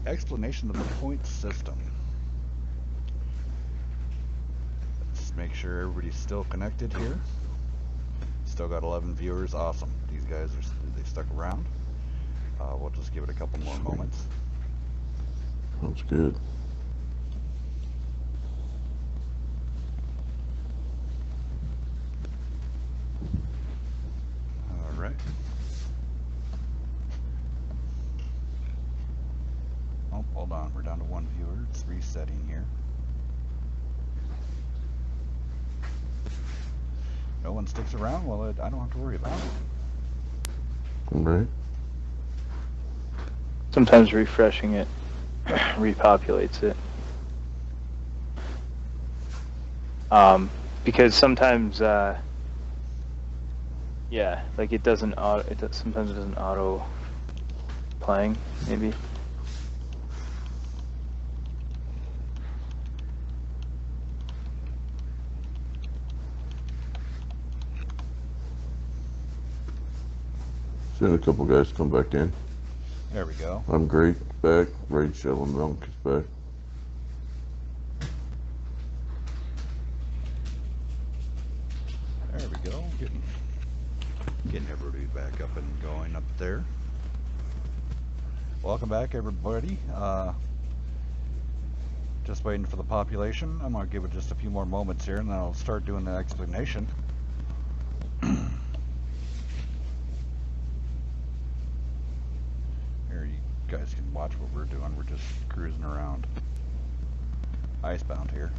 explanation of the point system. Let's make sure everybody's still connected here. Still got 11 viewers. Awesome. These guys they stuck around. We'll just give it a couple more moments. Sounds good. All right. Oh, hold on. We're down to one viewer. It's resetting here. No one sticks around. Well, I don't have to worry about it. All right. Sometimes refreshing it repopulates it. Because sometimes, yeah, like it doesn't auto. Sometimes it doesn't auto playing. Maybe. Seeing a couple guys come back in. There we go. I'm great. Back. Raid Shell and Monk is back. There we go. Getting everybody back up and going up there. Welcome back, everybody. Just waiting for the population. I'm going to give it just a few more moments here, and then I'll start doing the explanation. Here, you guys can watch what we're doing. We're just cruising around. Icebound here.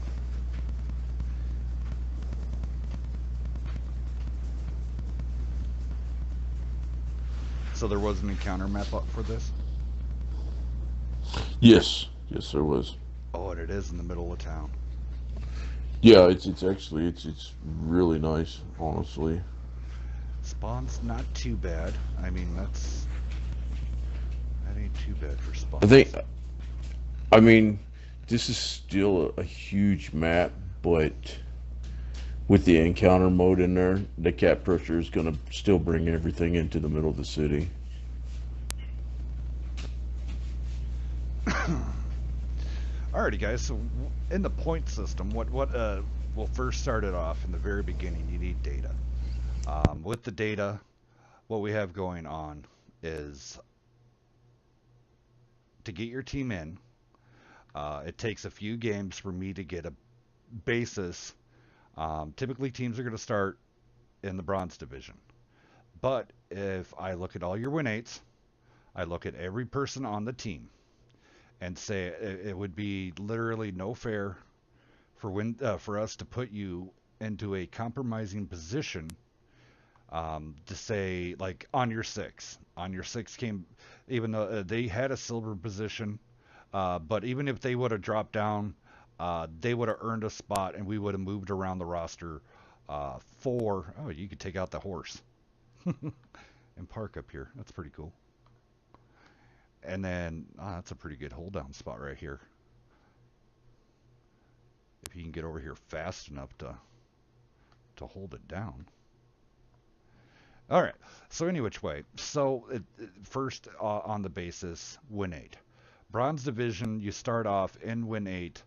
So there was an encounter map up for this? Yes. Yes, there was. Oh, and it is in the middle of town. Yeah, it's actually it's really nice, honestly. Spawn's not too bad. I mean, that ain't too bad for Spawn. I mean, this is still a huge map, but with the encounter mode in there, the cap pressure is gonna still bring everything into the middle of the city. Alrighty, guys. So in the point system, we'll first start it off in the very beginning. You need data. With the data, what we have going on is to get your team in. It takes a few games for me to get a basis. Typically, teams are going to start in the bronze division. But if I look at all your win 8s, I look at every person on the team, and say it would be literally no fair for us to put you into a compromising position. To say, like, on your 6 came, even though they had a silver position, but even if they would have dropped down, they would have earned a spot, and we would have moved around the roster oh, you could take out the horse and park up here. That's pretty cool. And then that's a pretty good hold down spot right here. If you can get over here fast enough to hold it down. All right. So any which way. So first on the basis, win 8. Bronze division, you start off in win 8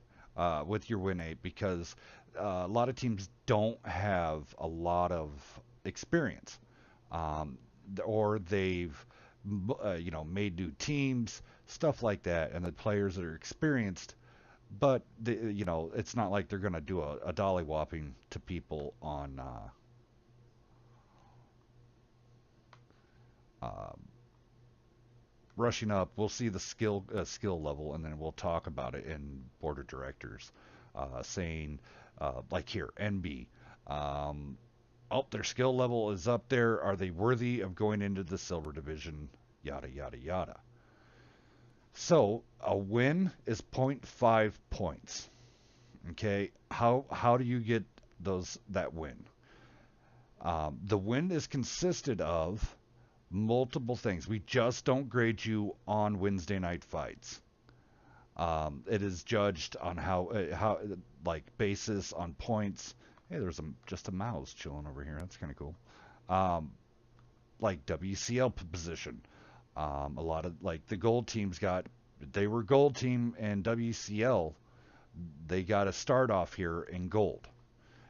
with your win 8 because a lot of teams don't have a lot of experience, or they've made new teams, stuff like that, and the players that are experienced, but it's not like they're going to do a dolly whopping to people on rushing up. We'll see the skill level, and then we'll talk about it in board of directors, saying like here NB. Oh, their skill level is up there. Are they worthy of going into the silver division? Yada, yada, yada. So a win is 0.5 points. Okay, how do you get that win? The win is consisted of multiple things. We just don't grade you on Wednesday night fights. It is judged on how like basis on points. Hey, there's just a mouse chilling over here. That's kind of cool. Like WCL position. A lot of, like, the gold team's got They were gold team and WCL. They got to start off here in gold.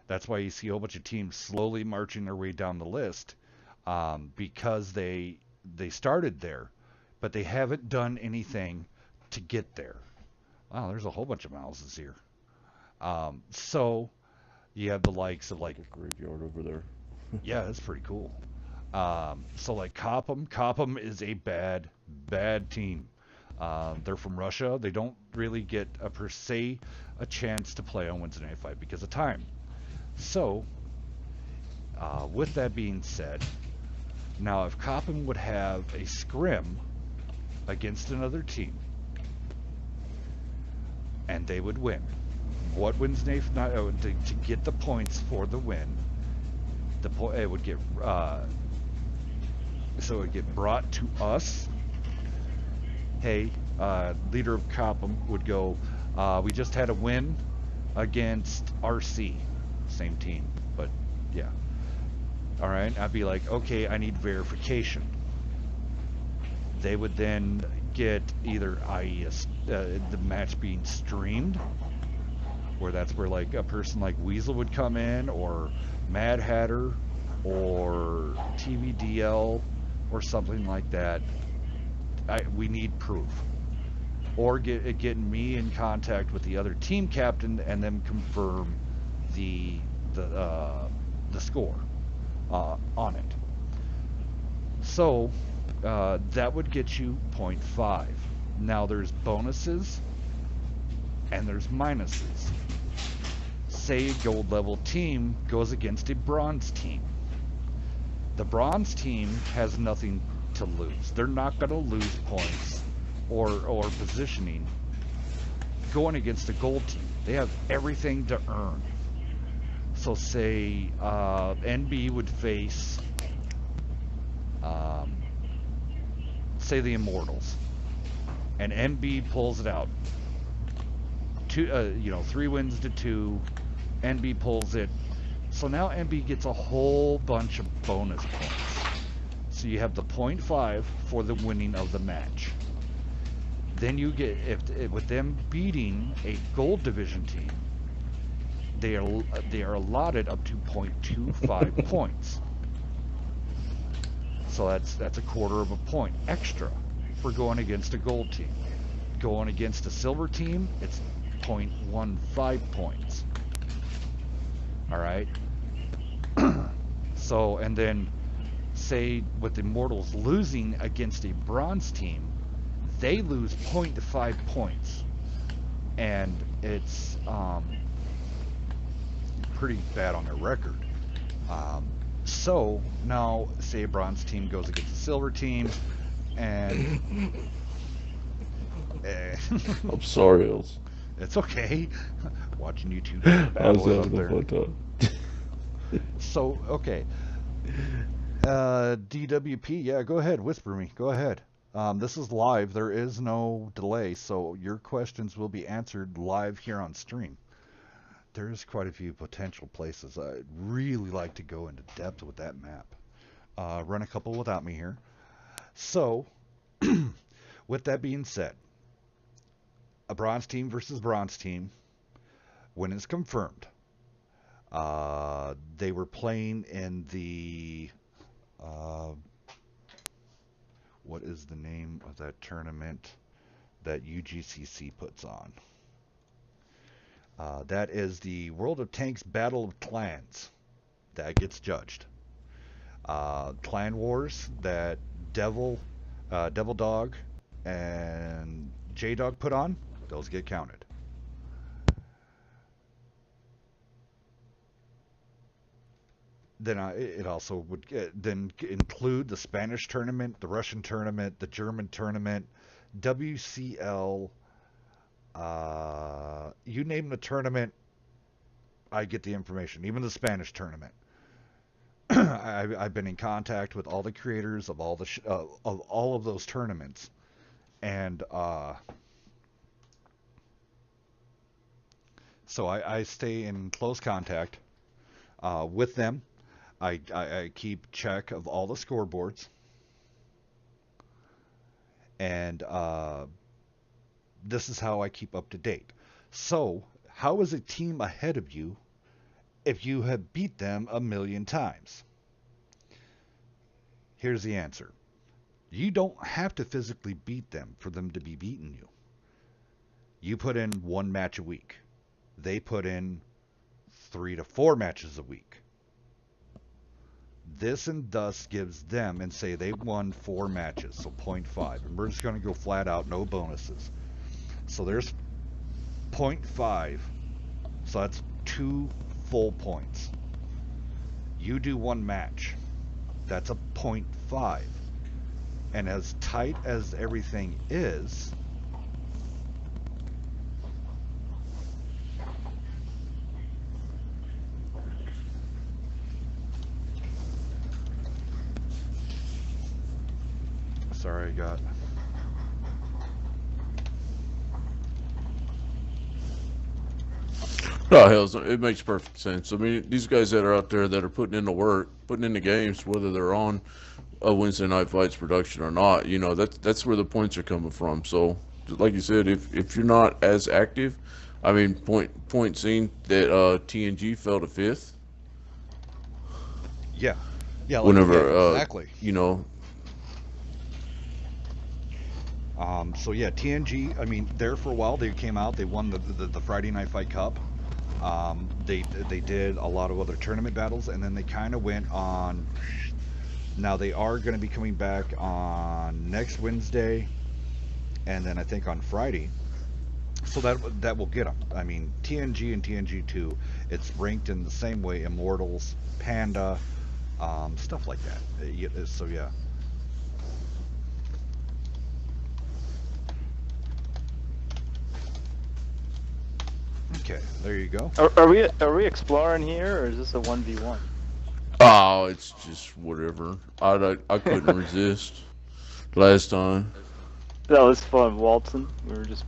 That's why you see a whole bunch of teams slowly marching their way down the list, because they started there, but they haven't done anything to get there. Wow, there's a whole bunch of Mouses here. So you have the likes of like a graveyard over there. yeah, that's pretty cool. So like Cobham. Cobham is a bad team. They're from Russia. They don't really get per se a chance to play on Wednesday Night Fight because of time. So, with that being said, now if Cobham would have a scrim against another team, and they would win, what Wednesday night to get the points for the win? It would get so it would get brought to us. Hey, leader of Cobham would go, we just had a win against RC, same team, but yeah. All right, I'd be like, okay, I need verification. They would then get either the match being streamed, where that's where like a person like Weasel would come in, or Mad Hatter, or TVDL, or something like that. We need proof. Or getting me in contact with the other team captain and then confirm the score on it. So that would get you 0.5. Now there's bonuses and there's minuses. Say a gold level team goes against a bronze team. The bronze team has nothing to lose. They're not going to lose points or positioning going against a gold team. They have everything to earn. So say NB would face say the Immortals, and NB pulls it out 3 wins to 2. NB pulls it, so now NB gets a whole bunch of bonus points. So you have the 0.5 for the winning of the match. Then you get, with them beating a gold division team, they are allotted up to 0.25 points. So that's a quarter of a point extra for going against a gold team. Going against a silver team, it's 0.15 points. All right. So, and then say with the Immortals losing against a bronze team, they lose 0.5 points, and it's pretty bad on their record. So now say a bronze team goes against a silver team, and I'm sorry, Els. It's okay. Watching you two I was battle out having there. a fun time. So, okay. DWP, yeah, go ahead. Whisper me. Go ahead. This is live. There is no delay, so your questions will be answered live here on stream. There's quite a few potential places. I'd really like to go into depth with that map. Run a couple without me here. So, with that being said, a bronze team versus bronze team, when it's confirmed, they were playing in the what is the name of that tournament that UGCC puts on? That is the World of Tanks Battle of Clans. That gets judged. Clan Wars that Devil Dog and J-Dog put on, those get counted. Then it also would then include the Spanish tournament, the Russian tournament, the German tournament, WCL, you name the tournament, I get the information. Even the Spanish tournament. I've been in contact with all the creators of all the of all of those tournaments, and so I stay in close contact with them. I keep check of all the scoreboards, and this is how I keep up to date. So, how is a team ahead of you if you have beat them a million times? Here's the answer. You don't have to physically beat them for them to be beating you. You put in one match a week. They put in 3 to 4 matches a week. This and thus gives them, and say they won 4 matches, so 0.5. And we're just going to go flat out, no bonuses. So there's 0.5. So that's 2 full points. You do 1 match. That's a 0.5. And as tight as everything is, sorry, I got... No, hell, it makes perfect sense. I mean, these guys that are out there that are putting in the work, putting in the games, whether they're on a Wednesday Night Fights production or not, you know, that's where the points are coming from. So, like you said, if you're not as active, I mean, point seen that TNG fell to 5th. Yeah. Yeah, Whenever, yeah, exactly. you know. So yeah, TNG, I mean, there for a while, they came out, they won the Friday Night Fight Cup. They did a lot of other tournament battles, and then they kind of went on. Now they are going to be coming back on next Wednesday, and then I think on Friday. So that will get them. I mean, TNG and TNG2, it's ranked in the same way, Immortals, Panda, stuff like that. So yeah. Okay, there you go. Are we exploring here, or is this a 1v1? Oh, it's just whatever. I couldn't resist last time. That was fun, waltzing. We were just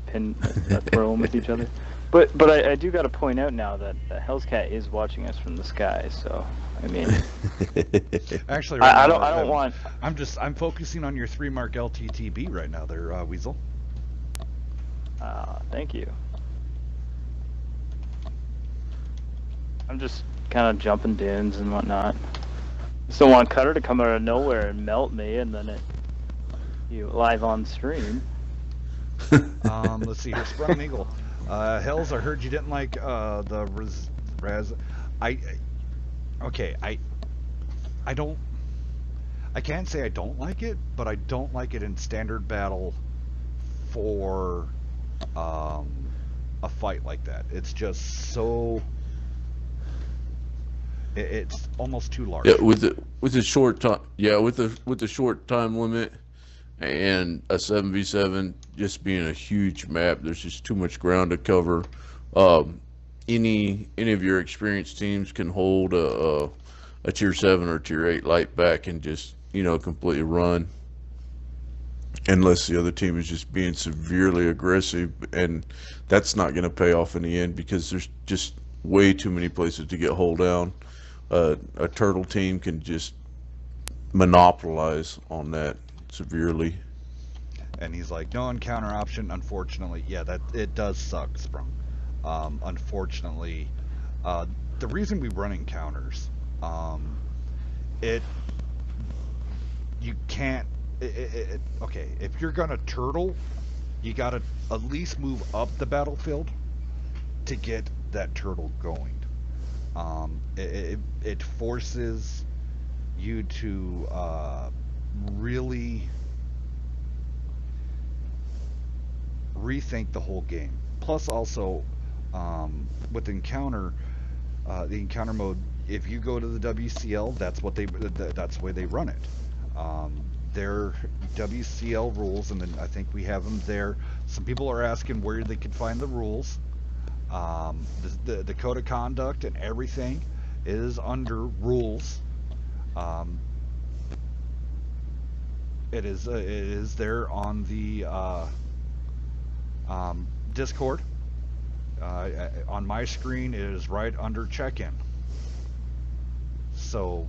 throwing with each other. But I do got to point out now that Hell's Cat is watching us from the sky. So I mean, actually, right I now, don't want. I'm focusing on your 3 mark LTTB right now, there, Weasel. Thank you. I'm just kind of jumping dunes and whatnot. Just don't want Cutter to come out of nowhere and melt me, and then you live on stream. Let's see here, Sprung Eagle. Hells, I heard you didn't like the Raz. I can't say I don't like it, but I don't like it in standard battle for a fight like that. It's just so. It's almost too large. Yeah, with the short time. Yeah, with the short time limit and a 7v7 just being a huge map, there's just too much ground to cover. Any of your experienced teams can hold a tier 7 or tier 8 light back and just, you know, completely run, unless the other team is just being severely aggressive, and that's not going to pay off in the end because there's just way too many places to get hold down. A turtle team can just monopolize on that severely. And he's like, no encounter option, unfortunately. Yeah, that it does suck, Sprung. Unfortunately, the reason we run encounters, you can't. Okay, if you're gonna turtle, you gotta at least move up the battlefield to get that turtle going. It forces you to really rethink the whole game. Plus, also with the encounter mode, if you go to the WCL, that's the way they run it. Their WCL rules, and then I think we have them there. Some people are asking where they can find the rules. The code of conduct and everything is under rules. It is there on the Discord. On my screen, it is right under check-in. So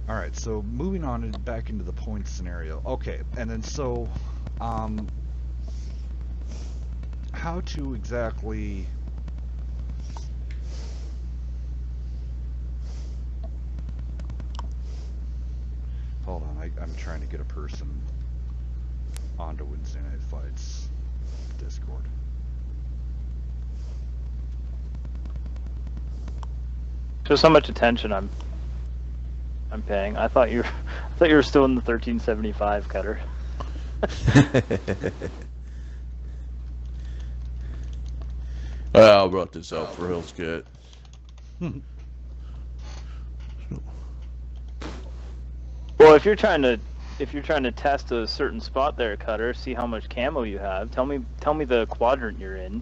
All right, so moving on back into the point scenario. Okay, and then so, um, how to exactly? Hold on, I'm trying to get a person onto Wednesday Night Fights Discord. Just how much attention I'm paying. I thought you were still in the 1375 cutter. I brought this out for Hell's Cat. Well, if you're trying to test a certain spot there, Cutter, see how much camo you have. Tell me the quadrant you're in,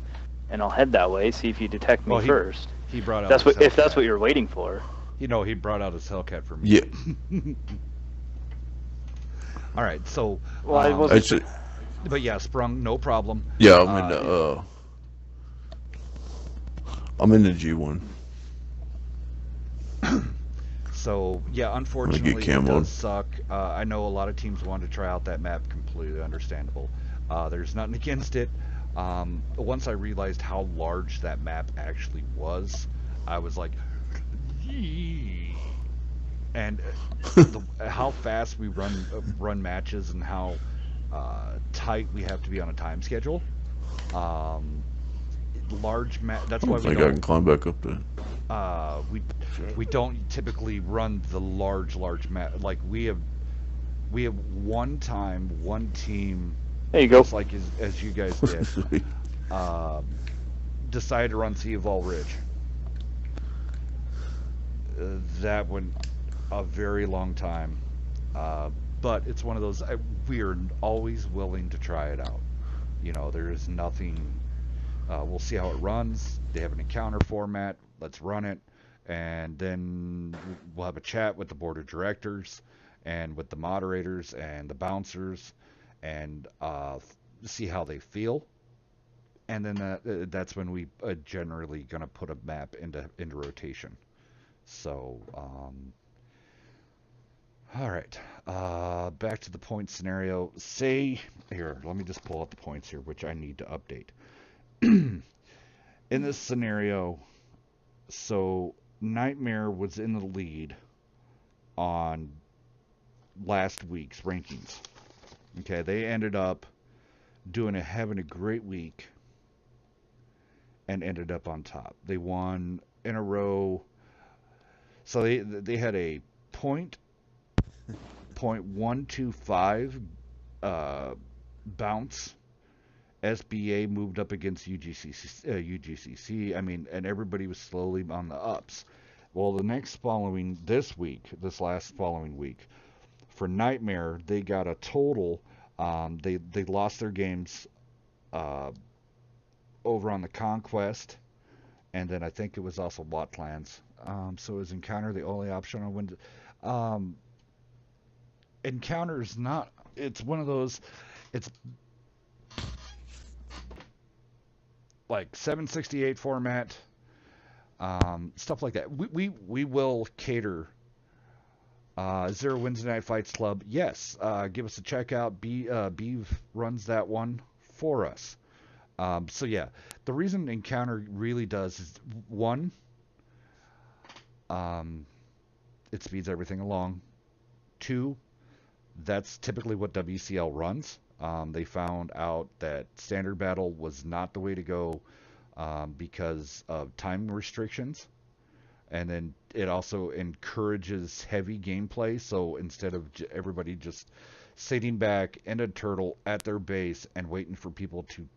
and I'll head that way. See if you detect me first. He brought out. If that's what you're waiting for. He brought out his Hellcat for me. Yeah. All right, so. Well, but yeah, Sprung, no problem. Yeah, I'm in the G1. So yeah, unfortunately, it does suck. I know a lot of teams want to try out that map. Completely understandable. There's nothing against it. Once I realized how large that map actually was, I was like, and how fast we run matches and how tight we have to be on a time schedule. Large map. That's why I can climb back up there. We don't typically run the large map. Like we have one team. There you go. Just like as you guys did. Decided to run Sea of All Ridge. That went a very long time, but it's one of those. We are always willing to try it out. There is nothing. We'll see how it runs. They have an encounter format. Let's run it, and then we'll have a chat with the board of directors and with the moderators and the bouncers, and see how they feel. And then that's when we generally gonna put a map into rotation. So, all right. Back to the point scenario. Say here, let me just pull up the points here, which I need to update. In this scenario, so Nightmare was in the lead on last week's rankings. Okay, they ended up having a great week and ended up on top. They won in a row. So they had a .125 bounce. SBA moved up against UGCC. I mean, and everybody was slowly on the ups. Well, this last following week, for Nightmare, they got a total. They lost their games over on the Conquest, and then I think it was also Wattlands. So is Encounter the only option on Windows? Encounter is not. It's one of those. It's like 768 format, stuff like that. We will cater. Is there a Wednesday Night Fights Club? Yes. Give us a check out. Beeve runs that one for us. So yeah, the reason Encounter really does is one, it speeds everything along. Two, that's typically what WCL runs. They found out that Standard Battle was not the way to go because of time restrictions. And then it also encourages heavy gameplay. So instead of everybody just sitting back in a turtle at their base and waiting for people to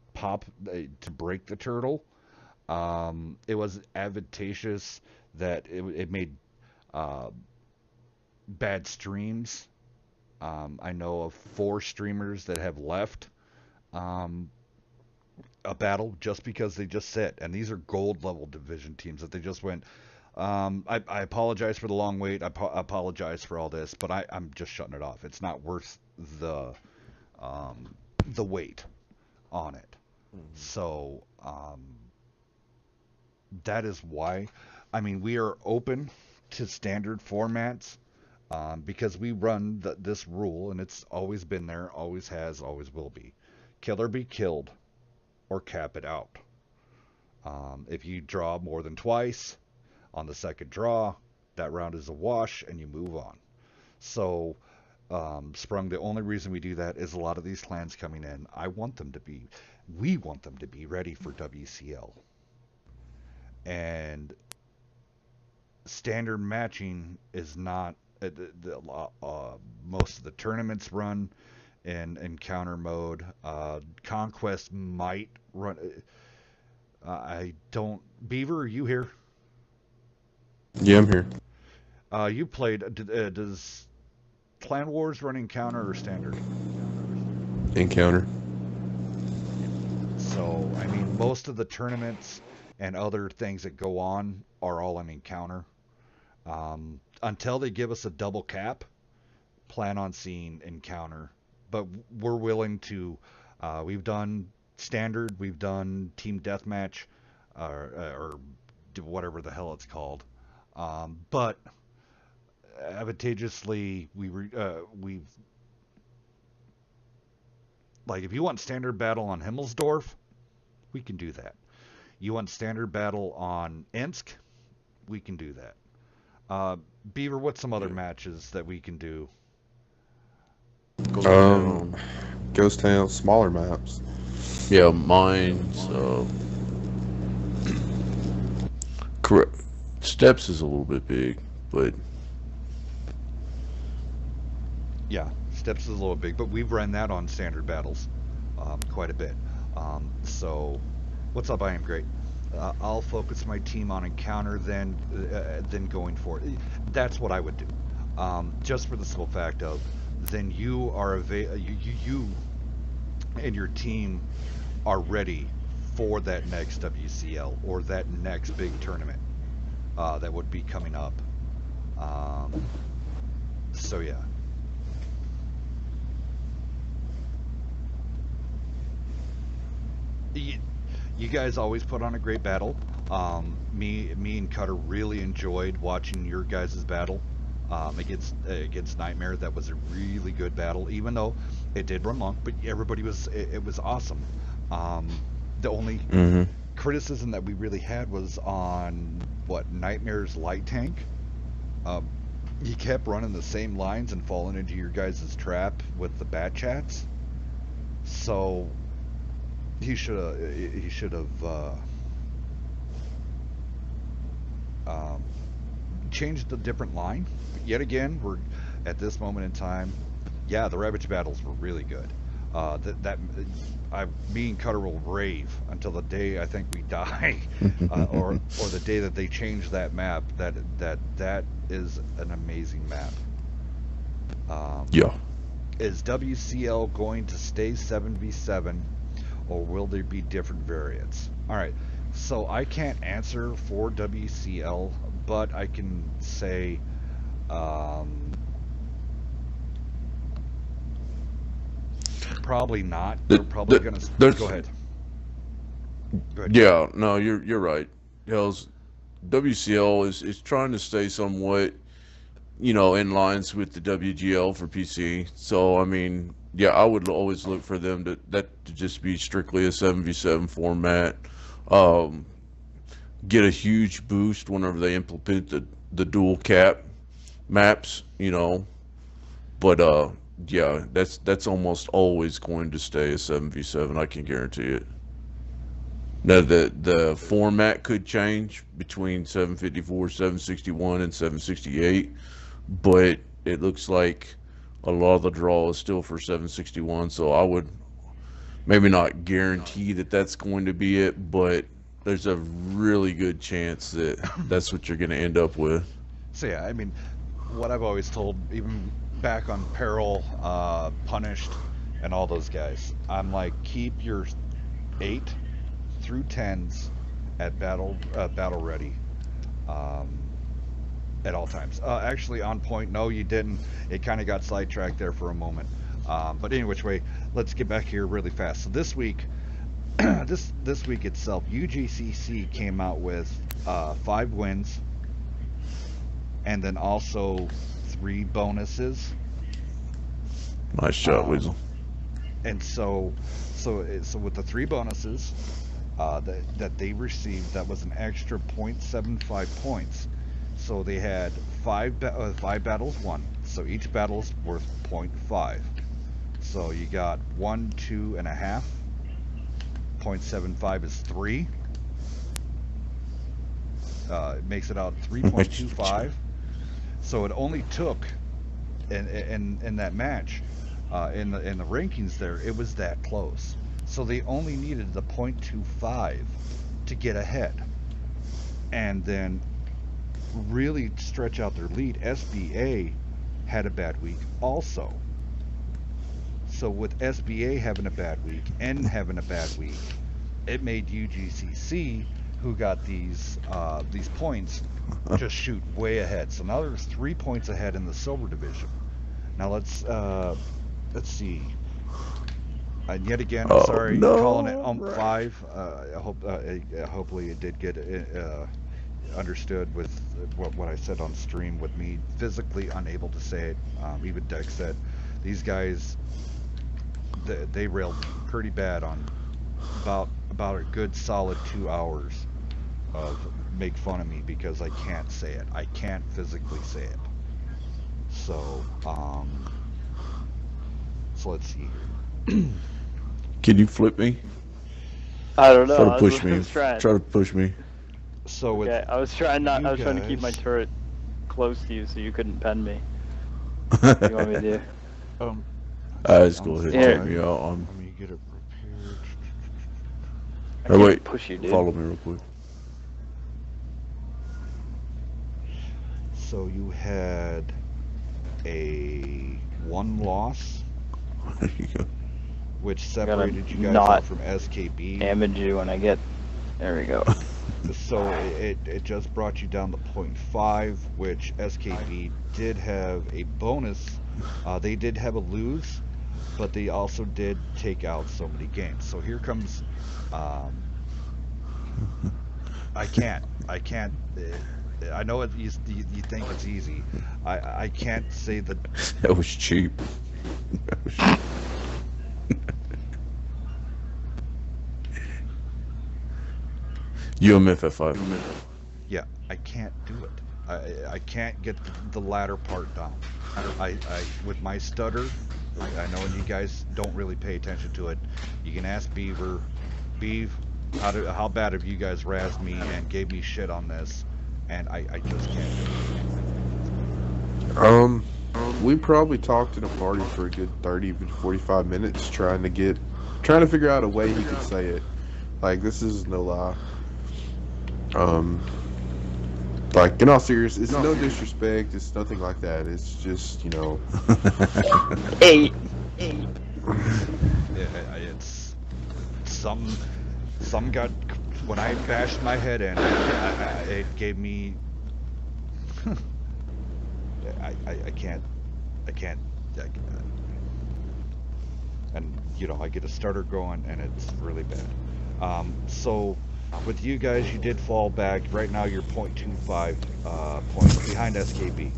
to break the turtle, it was advantageous that it made bad streams. I know of 4 streamers that have left a battle just because they just sit, and these are gold level division teams that they just went. I apologize for the long wait. I apologize for all this, but I'm just shutting it off. It's not worth the wait on it. Mm-hmm. So that is why. I mean, we are open to standard formats. because we run this rule, and it's always been there, always has, always will be. Kill or be killed, or cap it out. If you draw more than twice on the second draw, that round is a wash, and you move on. So, Sprung, the only reason we do that is a lot of these clans coming in, we want them to be ready for WCL. And standard matching is not, most of the tournaments run in encounter mode. Conquest might run. I don't. Beaver, are you here? Yeah, I'm here. You played. Does Clan Wars run encounter or standard? Encounter. So, I mean, most of the tournaments and other things that go on are all in encounter. Until they give us a double cap, plan on seeing encounter. But we're willing to. We've done standard, we've done team deathmatch, or whatever the hell it's called. But advantageously, we've like, if you want standard battle on Himmelsdorf, we can do that. You want standard battle on Ensk, we can do that. Beaver, what's some other matches that we can do? Ghost Town, smaller maps. Yeah, mine's correct. Steps is a little bit big, but yeah, Steps is a little big, but we've run that on standard battles quite a bit. So, what's up? I am great. I'll focus my team on encounter, then going for it. That's what I would do, just for the simple fact of then you are you and your team are ready for that next WCL or that next big tournament that would be coming up. So yeah. You guys always put on a great battle. Me and Cutter really enjoyed watching your guys' battle against Nightmare. That was a really good battle, even though it did run long. But everybody it was awesome. The only criticism that we really had was on Nightmare's light tank. He kept running the same lines and falling into your guys' trap with the bat chats. So he should have changed a different line. But yet again, we're at this moment in time. Yeah, the Ravage battles were really good. Me and Cutter will rave until the day I think we die, or the day that they change that map. That is an amazing map. yeah. Is WCL going to stay 7v7, or will there be different variants? All right, so I can't answer for WCL, but I can say probably not. They're probably going to go ahead. Yeah, no, you're right. Hell's WCL is trying to stay somewhat, in lines with the WGL for PC. So I mean, yeah, I would always look for them to just be strictly a 7v7 format. Get a huge boost whenever they implement the dual cap maps, But yeah, that's almost always going to stay a 7v7. I can guarantee it. Now the format could change between 754, 761, and 768, but it looks like a lot of the draw is still for 761. So I would maybe not guarantee that that's going to be it, but there's a really good chance that that's what you're going to end up with. So yeah, I mean, what I've always told, even back on Peril, Punished, and all those guys, I'm like, keep your 8 through 10s at battle ready at all times. Actually, on point, no, you didn't. It kind of got sidetracked there for a moment. But any which way, let's get back here really fast. So this week, this week itself, UGCC came out with 5 wins, and then also 3 bonuses. Nice shot, Weasel. And so with the 3 bonuses that they received, that was an extra 0.75 points. So they had 5 battles won. So each battle is worth 0.5. So you got 1, 2.5. 0.75 is 3. It makes it out 3.25. So it only took in that match, in the rankings there, it was that close. So they only needed the 0.25 to get ahead, and then really stretch out their lead. SBA had a bad week also. So with SBA having a bad week and having a bad week, it made UGCC, who got these points, just shoot way ahead. So now there's 3 points ahead in the silver division. Now let's see. And yet again, I'm sorry, calling it 5. I hope hopefully it did get understood with what I said on stream. With me physically unable to say it, even Dex said these guys they railed pretty bad on about a good solid 2 hours of make fun of me because I can't say it. I can't physically say it. So so let's see here. Can you flip me? I don't know. Try to push I me. was trying. Try to push me. So with I was trying not. I was trying to keep my guys- turret close to you so you couldn't pen me. What do you want me to do? Let's go ahead and Here. check me out. Let me get it prepared. I Oh, can't wait. push you, dude. Follow me real quick. So you had a 1 loss, There you go. which separated you guys not out from SKB. Damage you when I get. There we go. So it just brought you down to 0.5, which SKB did have a bonus. They did have a lose, but they also did take out so many games. So here comes. I can't. I know you think it's easy. I can't say the. That was cheap. That was cheap. UMFF5. Yeah, I can't do it. I can't get the latter part down. I with my stutter, I know you guys don't really pay attention to it. You can ask Beaver. Beav, how bad have you guys razzed me and gave me shit on this? And I just can't do it. We probably talked in a party for a good 30 to 45 minutes trying to figure out a way he could say it. Like, this is no lie. Like, in all seriousness, it's no disrespect, it's nothing like that. It's just, you know. Eight. It's some got when I bashed my head in. It gave me. I can't. And you know, I get a starter going, and it's really bad. So with you guys, you did fall back. Right now, you're 0.25 points behind SKB.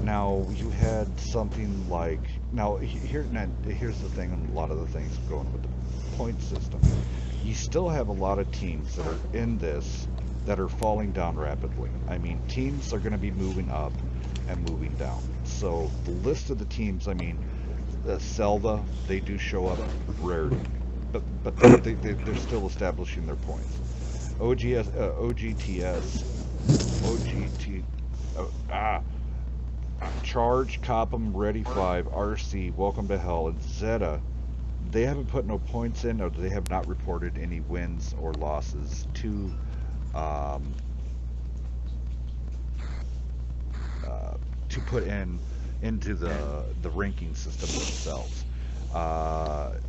Now you had something like here's the thing, and a lot of the things going with the point system. You still have a lot of teams that are in this that are falling down rapidly. I mean, teams are going to be moving up and moving down. So the list of the teams, I mean, Selva, they do show up rarely, but they're still establishing their points. Charge, Copham, Ready 5, RC, Welcome to Hell, and Zeta, they haven't put no points in, or they have not reported any wins or losses to put into the ranking system themselves.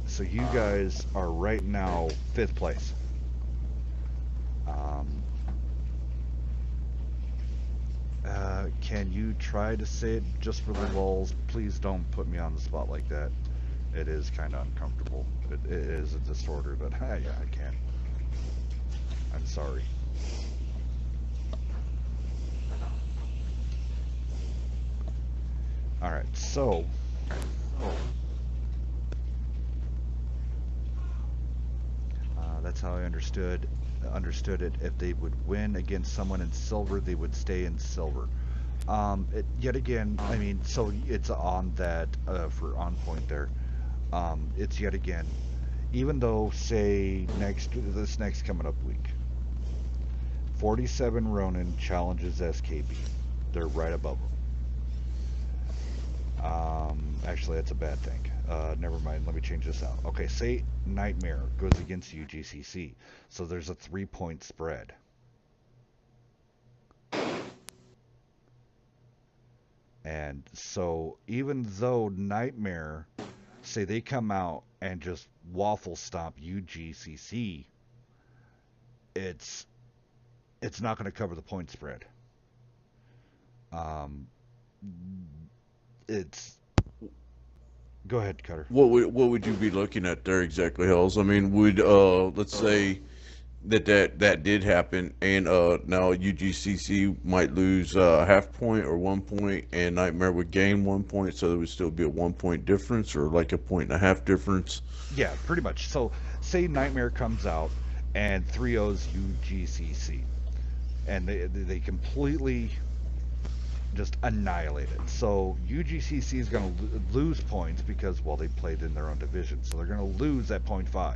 So you guys are right now 5th place. Can you try to say it just for the lulz? Please don't put me on the spot like that. It is kind of uncomfortable. It is a disorder, but yeah, I can't. I'm sorry. All right, so that's how I understood it. If they would win against someone in silver, they would stay in silver. Yet again, I mean, so it's on that for on point there. It's yet again, even though say this next coming up week, 47 Ronin challenges SKB. They're right above them. Actually, that's a bad thing. Never mind. Let me change this out. Okay, say Nightmare goes against UGCC, so there's a 3-point spread. And so even though Nightmare, say they come out and just waffle stomp UGCC, it's not going to cover the point spread. It's Go ahead, Cutter. What would you be looking at there exactly, Hells? I mean, would let's say that did happen, and now UGCC might lose a half point or 1 point, and Nightmare would gain 1 point, so there would still be a 1 point difference, or like a point and a half difference. Yeah, pretty much. So say Nightmare comes out and 3-0s UGCC, and they completely just annihilate it. So UGCC is going to lose points because, well, they played in their own division, so they're going to lose that 0.5.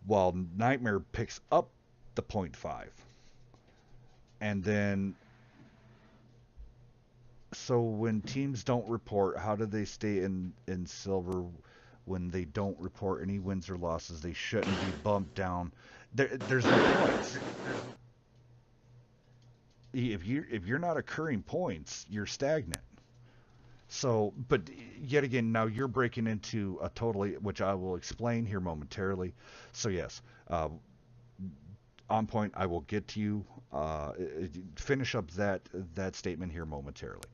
While Nightmare picks up the 0.5. And then, so when teams don't report, how do they stay in silver when they don't report any wins or losses? They shouldn't be bumped down. There's no points. If you're not accruing points, you're stagnant. So, but yet again, now you're breaking into a totally, which I will explain here momentarily. So yes, on point. I will get to you. Finish up that statement here momentarily.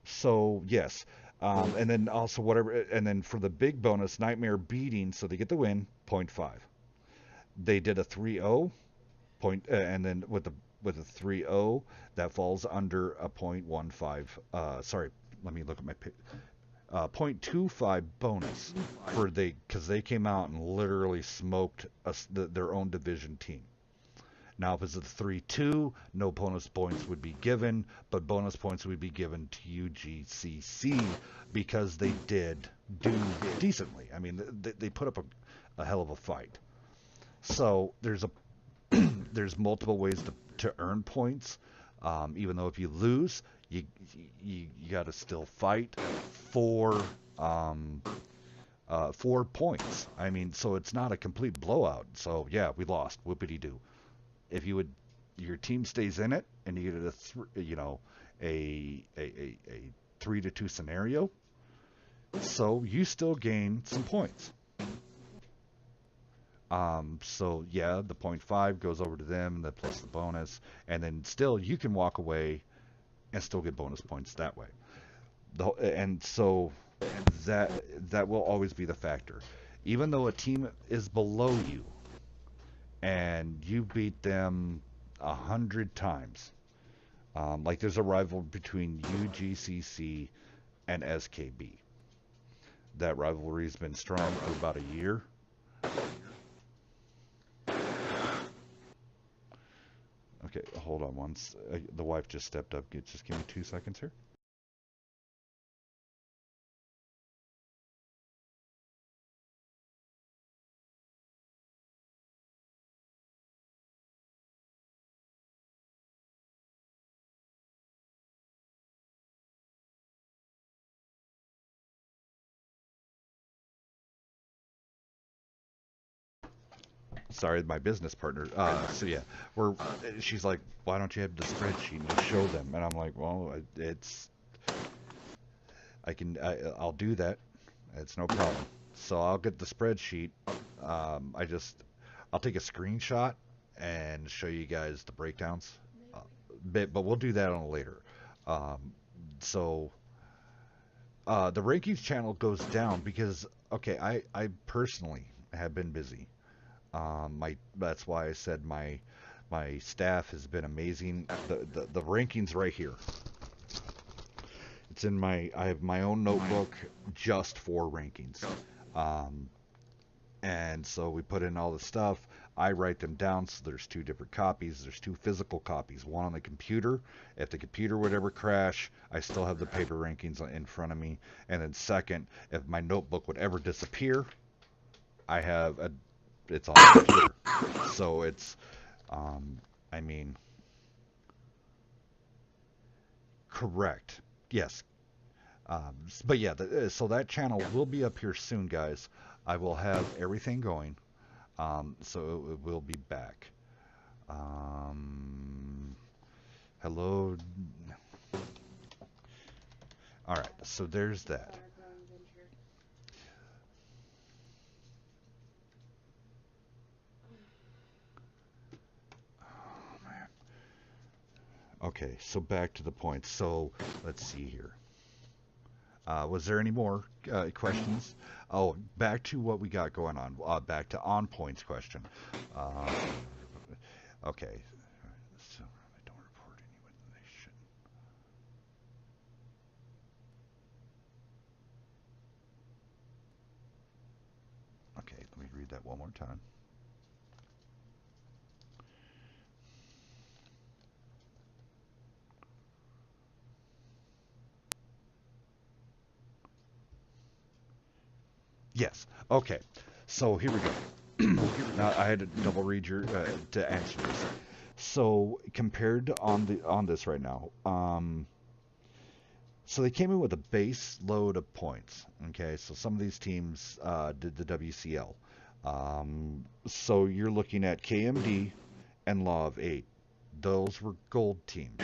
So yes, and then also whatever, and then for the big bonus, Nightmare beating, so they get the win, 0.5. They did a 3-0 point, and then with a 3-0, that falls under a 0.15. Sorry, let me look at my 0.25 bonus for because they came out and literally smoked their own division team. Now, if it's a 3-2, no bonus points would be given, but bonus points would be given to UGCC because they did do decently. I mean, they put up a hell of a fight. So there's multiple ways to earn points. Even though if you lose, you got to still fight for 4 points. I mean, so it's not a complete blowout. So yeah, we lost. Whoopity doo. If your team stays in it and you get a 3-2 scenario, so you still gain some points. So yeah, the 0.5 goes over to them, plus the bonus, and then still you can walk away and still get bonus points that way. And so that will always be the factor. Even though a team is below you and you beat them 100 times, like there's a rival between UGCC and SKB. That rivalry's been strong for about a year. Okay, hold on once. The wife just stepped up. Just give me 2 seconds here. Sorry, my business partner. So yeah, she's like, why don't you have the spreadsheet and just show them? And I'm like, well, I'll do that. It's no problem. So I'll get the spreadsheet. I'll take a screenshot and show you guys the breakdowns. But we'll do that on later. So the rankings channel goes down because, okay, I personally have been busy. That's why I said my staff has been amazing. The rankings right here. It's in my. I have my own notebook just for rankings. Um, and so we put in all the stuff. I write them down, so there's two different copies. There's two physical copies, one on the computer. If the computer would ever crash, I still have the paper rankings in front of me. And then second, if my notebook would ever disappear, I have a, it's on the computer. So it's, I mean, correct. Yes. But yeah, so that channel will be up here soon, guys. I will have everything going. So it will be back. Hello. All right, so there's that. Oh, man. Okay, so back to the point. So let's see here. Was there any more questions? Oh, back to what we got going on. Back to On Point's question. Okay. So I don't report anyone they shouldn't. Okay, let me read that one more time. Yes. Okay. So here we go. Now I had to double read your to answer this. So compared to on this right now, so they came in with a base load of points. Okay, so some of these teams did the WCL. So you're looking at KMD and Law of Eight. Those were gold teams.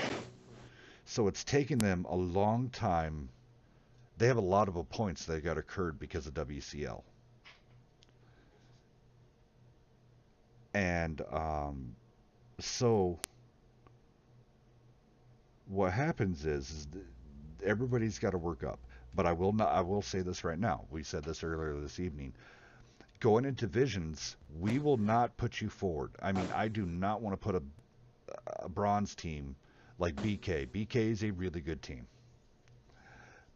So it's taken them a long time. They have a lot of points that got occurred because of WCL. And so what happens is everybody's got to work up. But I will not. I will say this right now. We said this earlier this evening. Going into divisions, we will not put you forward. I mean, I do not want to put a bronze team like BK. BK is a really good team.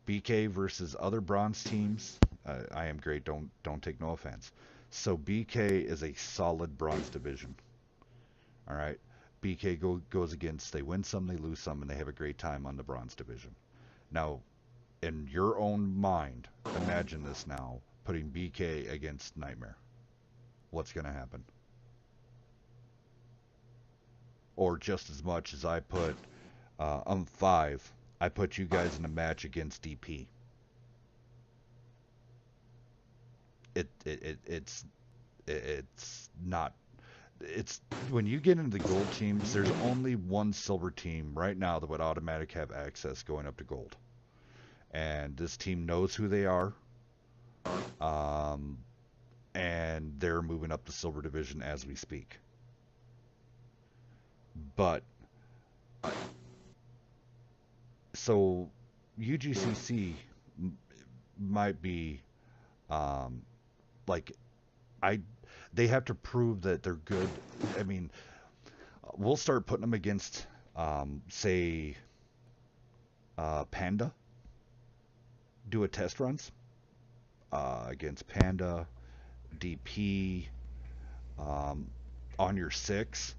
BK versus other bronze teams, I am great. Don't take no offense. So BK is a solid bronze division. All right. BK goes against. They win some, they lose some, and they have a great time on the bronze division. Now, in your own mind, imagine this now: putting BK against Nightmare. What's going to happen? Or just as much as I put 5. I put you guys in a match against DP. It's not. It's when you get into the gold teams, there's only one silver team right now that would automatically have access going up to gold, and this team knows who they are, and they're moving up the silver division as we speak. But so UGCC might be like they have to prove that they're good. I mean, we'll start putting them against say Panda. Do a test runs against Panda, DP on your 6.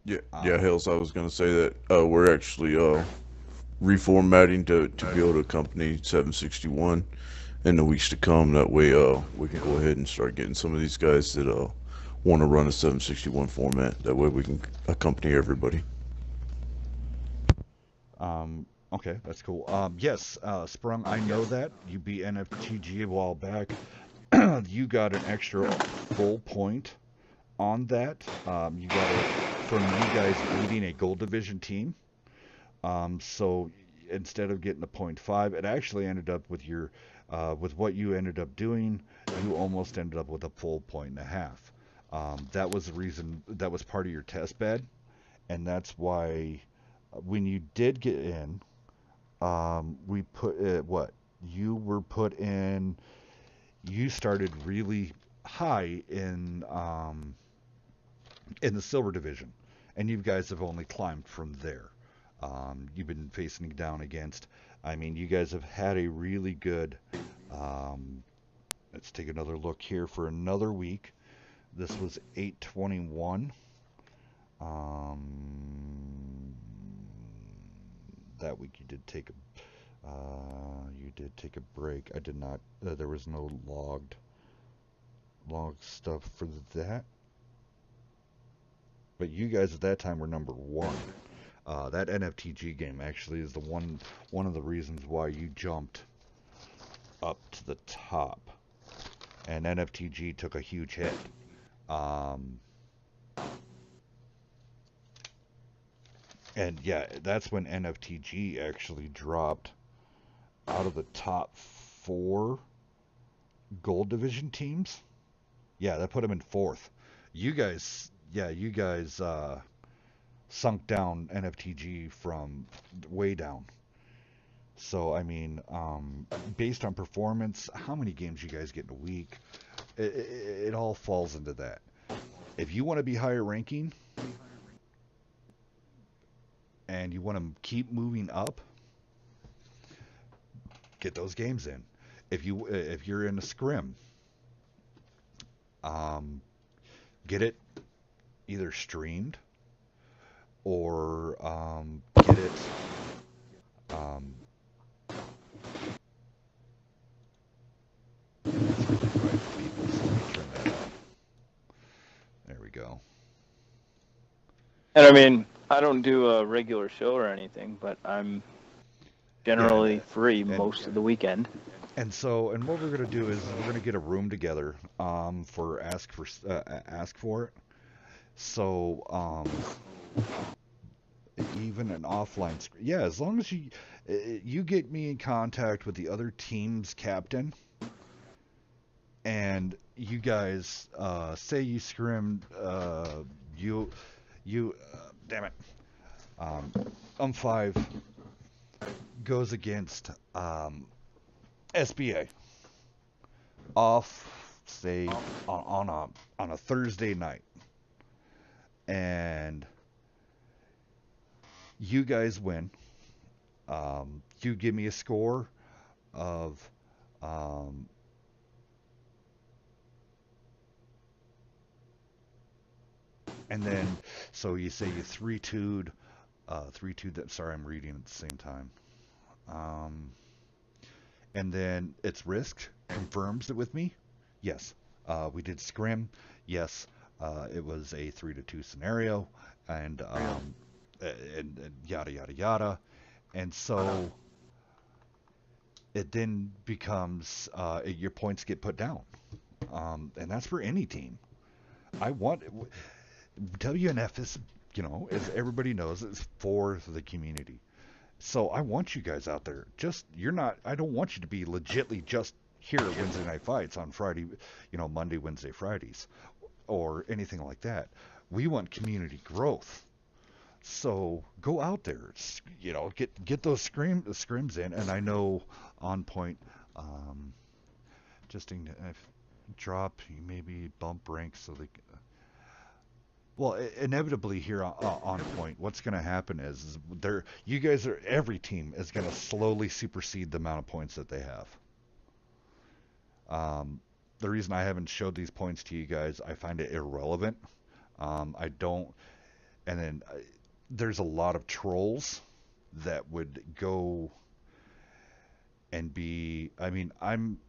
Yeah, Hills. I was gonna say that we're actually reformatting to be able to accompany 761 in the weeks to come. That way, we can go ahead and start getting some of these guys that want to run a 761 format. That way, we can accompany everybody. Okay, that's cool. Yes, Sprung, I know that. You beat NFTG a while back. You got an extra full point on that. You got it from you guys beating a gold division team. So instead of getting a 0.5, it actually ended up with your with what you ended up doing. You almost ended up with a full 1.5. That was the reason. That was part of your test bed, and that's why when you did get in, we put what you were put in. You started really high in the silver division, and you guys have only climbed from there. you've been facing down against. I mean, you guys have had a really good. Um, let's take another look here for another week. This was 8/21. Um, that week you did take a break. I did not. There was no log stuff for that. But you guys at that time were number one. That NFTG game actually is the one of the reasons why you jumped up to the top. And NFTG took a huge hit. And yeah, that's when NFTG actually dropped out of the top 4 gold division teams. Yeah, that put them in 4th. You guys sunk down NFTG from way down. So, I mean, based on performance, how many games you guys get in a week, it all falls into that. If you want to be higher ranking and you want to keep moving up, get those games in. If you're in a scrim, get it either streamed or get it there we go. And I mean, I don't do a regular show or anything, but I'm generally free most of the weekend. And what we're gonna do is we're gonna get a room together for ask for it. So even an offline yeah, as long as you get me in contact with the other team's captain, and you guys say you scrimmed damn it, 5 goes against SBA off, say on a Thursday night, and you guys win. You give me a score of and then so you say you 3-2'd 3-2 that, sorry, I'm reading at the same time. And then it's risked, confirms it with me. Yes, we did scrim. Yes, it was a 3-2 scenario, and yada yada yada. And so it then becomes your points get put down, and that's for any team. WNF is, as everybody knows, is for the community. So I want you guys out there. I don't want you to be legitly just here at Wednesday Night Fights on Friday, Monday, Wednesday, Fridays, or anything like that. We want community growth. So go out there, get those scrims in. And I know On Point, drop, maybe bump ranks so they. Well, inevitably here on Point, what's going to happen is every team is going to slowly supersede the amount of points that they have. The reason I haven't showed these points to you guys, I find it irrelevant. I don't, and then there's a lot of trolls that would go and be. I mean, I'm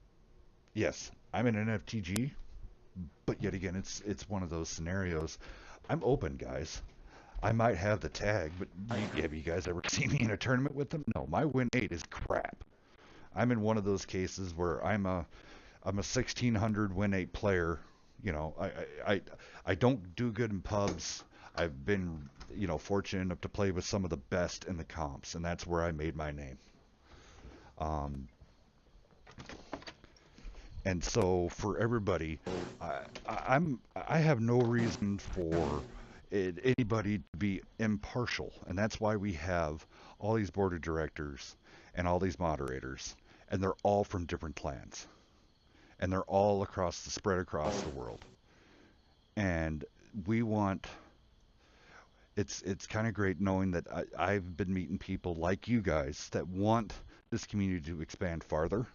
an NFTG, but yet again, it's one of those scenarios. I'm open, guys. I might have the tag, but have you guys ever seen me in a tournament with them? No, my win 8 is crap. I'm in one of those cases where I'm a 1600 win 8 player. I don't do good in pubs. I've been, fortunate enough to play with some of the best in the comps, and that's where I made my name. And so for everybody, I have no reason for anybody to be impartial, and that's why we have all these board of directors and all these moderators, and they're all from different clans, and they're all spread across the world. And we want, it's kind of great knowing that I've been meeting people like you guys that want this community to expand farther,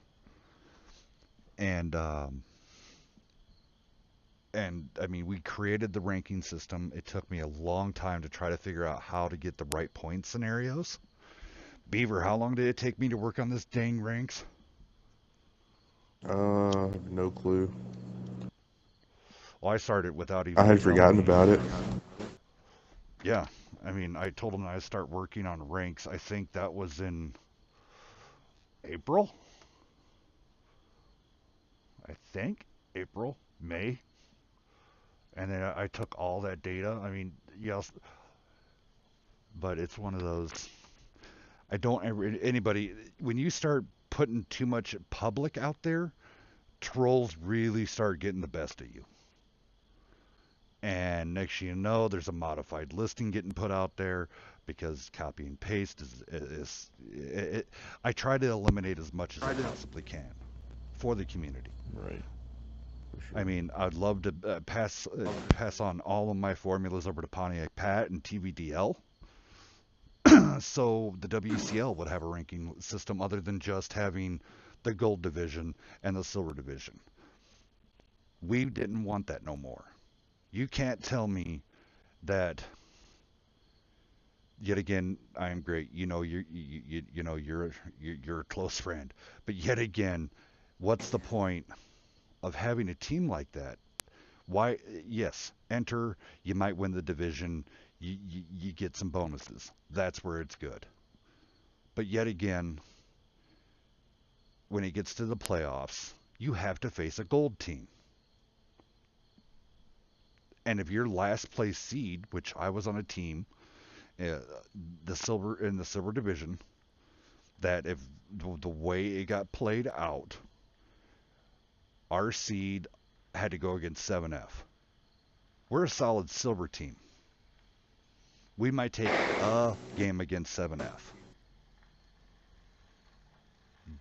and I mean, we created the ranking system. It took me a long time to try to figure out how to get the right point scenarios. Beaver, how long did it take me to work on this dang ranks? No clue. Well, I started without I even had forgotten about it. Yeah, I mean, I told them I'd start working on ranks. I think that was in April. I think April, May. And then I took all that data. I mean, yes, but it's one of those. I don't ever anybody when you start putting too much public out there, trolls really start getting the best of you. And next thing you know, there's a modified listing getting put out there because copy and paste I try to eliminate as much as I possibly can for the community. Right. For I sure. mean, I'd love to pass on all of my formulas over to Pontiac Pat and TVDL, so the WCL would have a ranking system other than just having the gold division and the silver division. We didn't want that no more. You can't tell me that. Yet again, I am great. You know, you know you're a close friend, but yet again, what's the point of having a team like that? Why? Yes, enter. You might win the division. You get some bonuses. That's where it's good. But yet again, when it gets to the playoffs, you have to face a gold team. And if you're last place seed, which I was on a team, uh, the silver division, that if the way it got played out, our seed had to go against 7F. We're a solid silver team. We might take a game against 7F.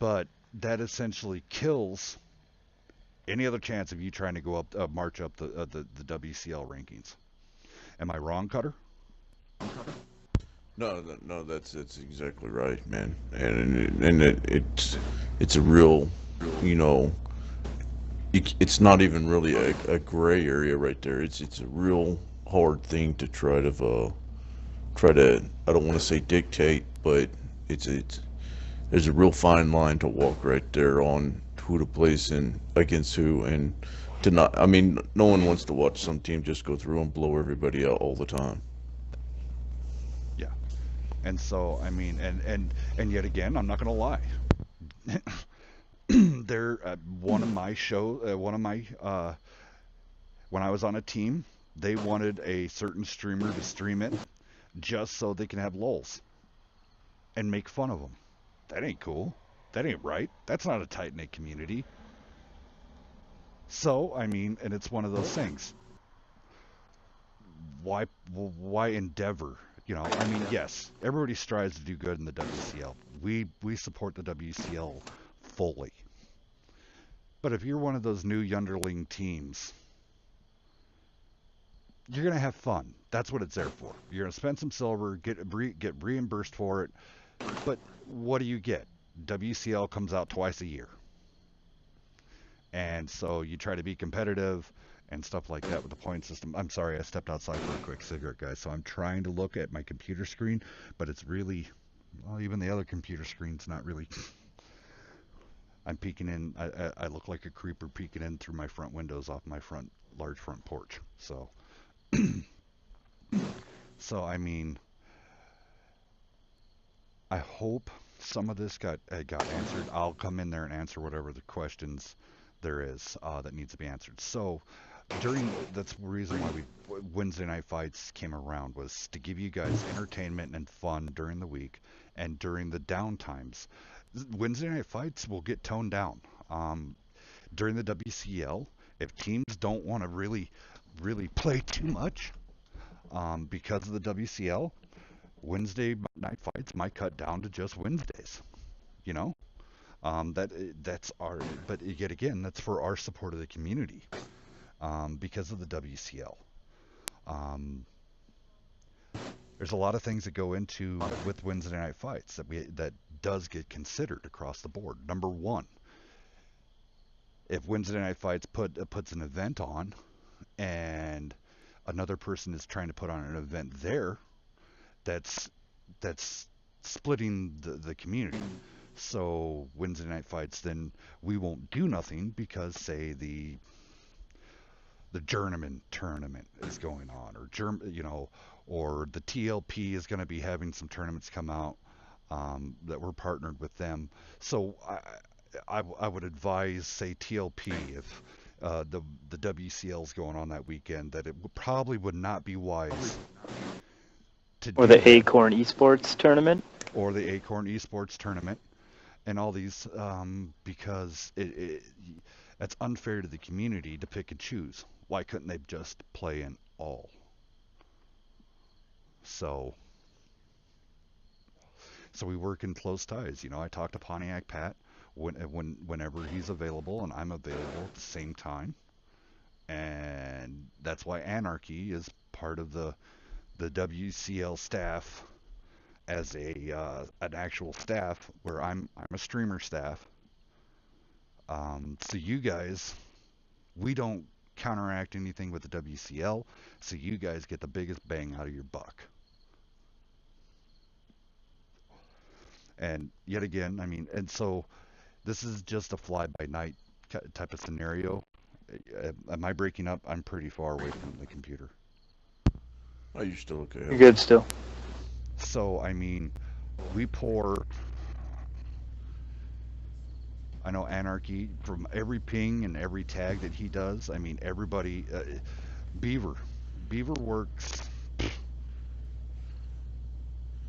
But that essentially kills any other chance of you trying to go up, march up the WCL rankings. Am I wrong, Cutter? No, that's exactly right, man. It's a real, you know, it's not even really a gray area right there. It's a real hard thing to try to I don't want to say dictate, but it's there's a real fine line to walk right there on who to place in against who, and to not. I mean, no one wants to watch some team just go through and blow everybody out all the time. Yeah. And so, I mean, and yet again, I'm not going to lie. There, one of my when I was on a team, they wanted a certain streamer to stream it just so they can have lulls and make fun of them. That ain't cool. That ain't right. That's not a tight knit community. So, I mean, and it's one of those things. Why endeavor? You know, I mean, yes, everybody strives to do good in the WCL. We support the WCL fully. But if you're one of those new Yunderling teams, you're gonna have fun. That's what it's there for. You're gonna spend some silver, get reimbursed for it. But what do you get? WCL comes out twice a year, and so you try to be competitive and stuff like that with the point system. I'm sorry, I stepped outside for a quick cigarette, guys. So I'm trying to look at my computer screen, but it's really, well, even the other computer screen's not really. I'm peeking in. I look like a creeper peeking in through my front windows off my large front porch. So, so I mean, I hope some of this got answered. I'll come in there and answer whatever the questions there is that needs to be answered. So, that's the reason why Wednesday night fights came around, was to give you guys entertainment and fun during the week and during the down times. Wednesday night fights will get toned down. During the WCL, if teams don't want to really play too much, because of the WCL, Wednesday night fights might cut down to just Wednesdays. You know, that's our. But yet again, that's for our support of the community, because of the WCL. There's a lot of things that go into with Wednesday night fights that does get considered across the board. Number one, if Wednesday night fights puts an event on, and another person is trying to put on an event there, that's splitting the community. So Wednesday night fights, then we won't do nothing because, say, the Journeyman tournament is going on, or the TLP is going to be having some tournaments come out that we're partnered with them. So I would advise, say, TLP, if the WCL is going on that weekend, that it probably would not be wise to Or the Acorn Esports tournament. Or the Acorn Esports tournament, and all these, because that's unfair to the community to pick and choose. Why couldn't they just play in all? So we work in close ties. I talk to Pontiac Pat whenever he's available, and I'm available at the same time. And that's why Anarchy is part of the WCL staff as an actual staff, where I'm a streamer staff. So you guys, we don't counteract anything with the WCL, so you guys get the biggest bang out of your buck. And yet again, and so this is just a fly-by-night type of scenario. Am I breaking up? I'm pretty far away from the computer. Oh, you're still okay. You're good still. So, we pour... I know Anarchy, from every ping and every tag that he does, everybody... Beaver works...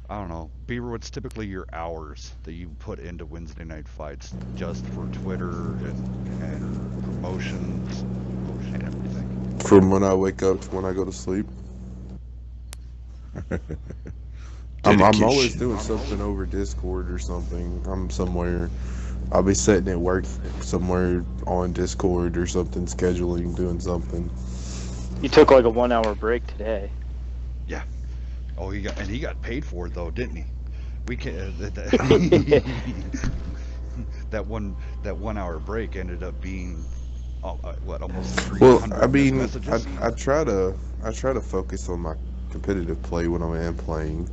I don't know. Beaver, what's typically your hours that you put into Wednesday night fights just for Twitter and promotions and everything? From when I wake up to when I go to sleep. I'm always doing something over Discord or something. I'm somewhere. I'll be sitting at work somewhere on Discord or something, scheduling, doing something. You took like a 1 hour break today. Yeah. Oh, he got paid for it though, didn't he? We can that 1 hour break ended up being almost 300 messages. I try to focus on my competitive play when I am playing.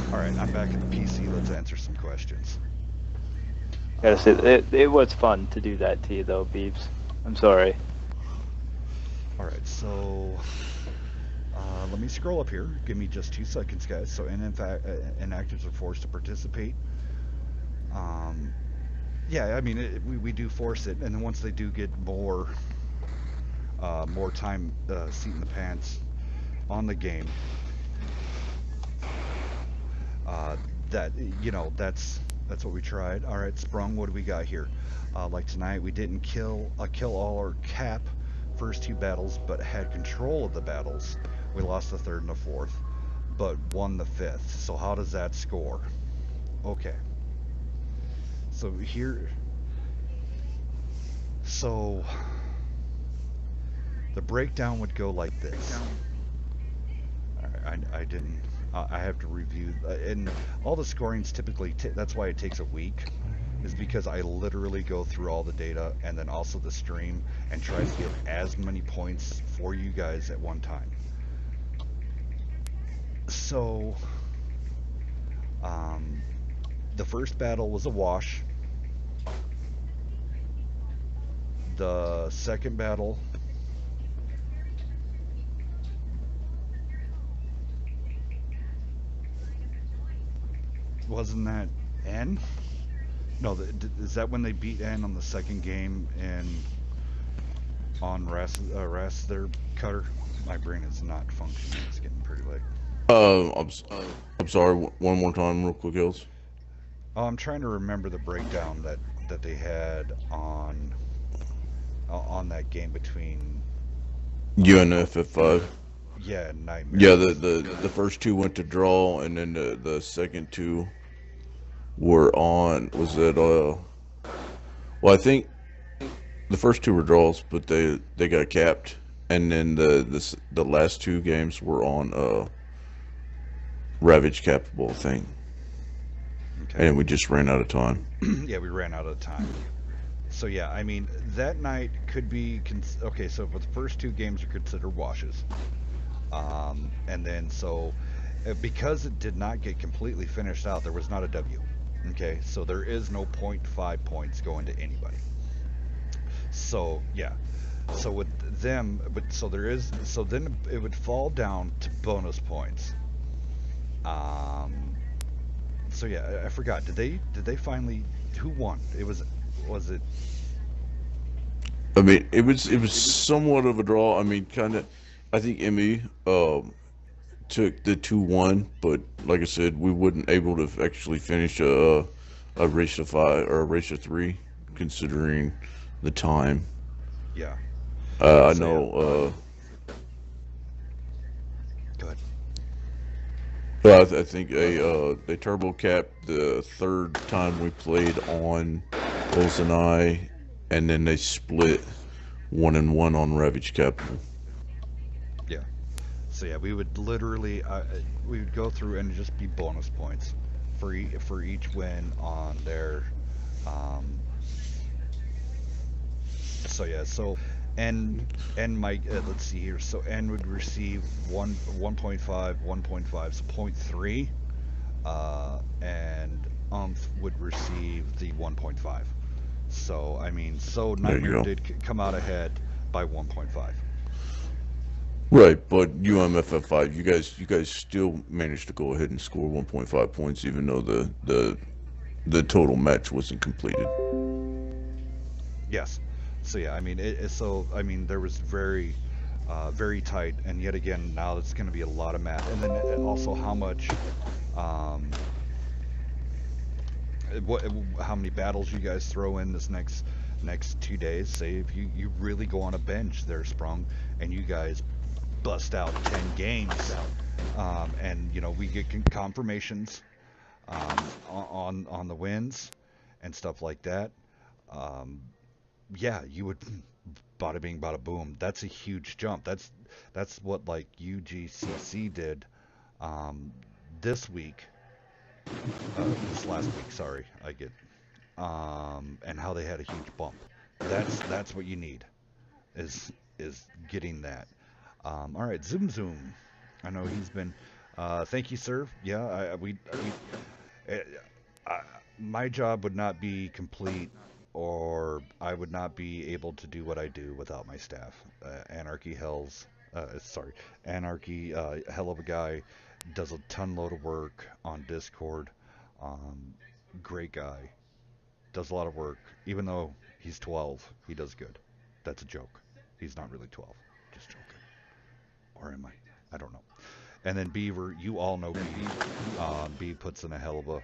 All right, I'm back at the PC. Let's answer some questions. Gotta say, it was fun to do that to you though, Beeps. I'm sorry. All right, so let me scroll up here. Give me just 2 seconds, guys. So inactives are forced to participate. Yeah, we do force it, and then once they do get more time, seat in the pants on the game, that's what we tried. All right, Sprung, what do we got here? Like tonight, we didn't kill all or cap first 2 battles, but had control of the battles. We lost the 3rd and the 4th, but won the 5th. So how does that score? Okay. So here, the breakdown would go like this. I have to review, and all the scorings typically, that's why it takes a week, is because I literally go through all the data and then also the stream and try to give as many points for you guys at one time. So, the first battle was a wash. The second battle wasn't that N? No, is that when they beat N on the second game and on Ras their cutter? My brain is not functioning. It's getting pretty late. I'm sorry. One more time, real quick, Hills. Oh, I'm trying to remember the breakdown that they had on that game between UNF at 5. Yeah, Nightmare. Yeah, the first 2 went to draw, and then the second 2 were on. Was it well, I think the first 2 were draws, but they got capped and then the last 2 games were on Ravage Capital thing. Okay. And we just ran out of time. Yeah, we ran out of time. So yeah, I mean that night could be okay. So for the first 2 games are considered washes, and then so because it did not get completely finished out, there was not a W. Okay, so there is no 0.5 points going to anybody. So yeah, so with them, but so there is, so then it would fall down to bonus points. So yeah, I forgot. Did they finally, who won? Was it? I mean, it was somewhat of a draw. I mean, kind of. I think Emmy took the 2-1, but like I said, we wasn't able to actually finish a race of 5 or a race of 3, considering the time. Yeah. I So, know. Go ahead. I think they turbo capped the 3rd time we played on Bulls and I, and then they split 1-1 on Ravage Capital. Yeah. So yeah, we would literally we would go through and just be bonus points for each win on their. So yeah, so and Mike, let's see here. So N would receive 1.5, 1.5, so 0.3, and would receive the 1.5. So I mean, so There you Nightmare go. did come out ahead by 1.5. Right, but UMFF5, you guys still managed to go ahead and score 1.5 points, even though the total match wasn't completed. Yes. So yeah, I mean, so I mean, there was very, very tight, and yet again, now it's going to be a lot of math, and then also how much, how many battles you guys throw in this next 2 days. Say if you really go on a bench there, Sprung, and you guys bust out 10 games, and you know we get confirmations on the wins and stuff like that. Yeah, you would bada bing bada boom. That's a huge jump. That's what like UGCC did this week. This last week, sorry, I get and how they had a huge bump. That's what you need is getting that. All right, Zoom. I know he's been. Thank you, sir. Yeah, my job would not be complete, or I would not be able to do what I do without my staff. Anarchy, hell of a guy, does a ton load of work on Discord. Great guy, does a lot of work. Even though he's 12, he does good. That's a joke. He's not really 12, just joking. Or am I? I don't know. And then Beaver, you all know Beaver. B puts in a hell of a.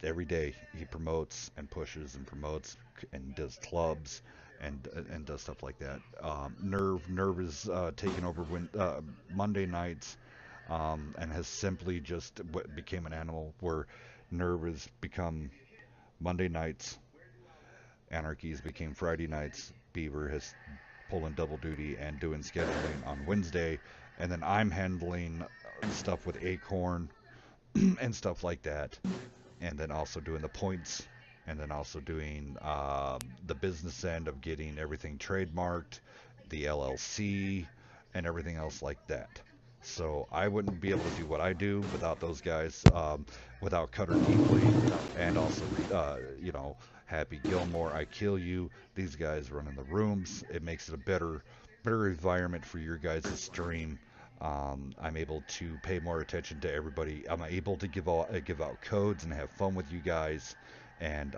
Every day he promotes and pushes and promotes and does clubs and does stuff like that. Nerve is taking over Monday nights, and has simply just became an animal where Nerve has become Monday nights. Anarchies became Friday nights. Beaver has pulling double duty and doing scheduling on Wednesday, and then I'm handling stuff with Acorn and stuff like that, and then also doing the points, and then also doing the business end of getting everything trademarked, the LLC, and everything else like that. So I wouldn't be able to do what I do without those guys, without Cutter Deeply, and also, Happy Gilmore, I Kill You. These guys running the rooms. It makes it a better environment for your guys' stream. I'm able to pay more attention to everybody. I'm able to give out codes and have fun with you guys, and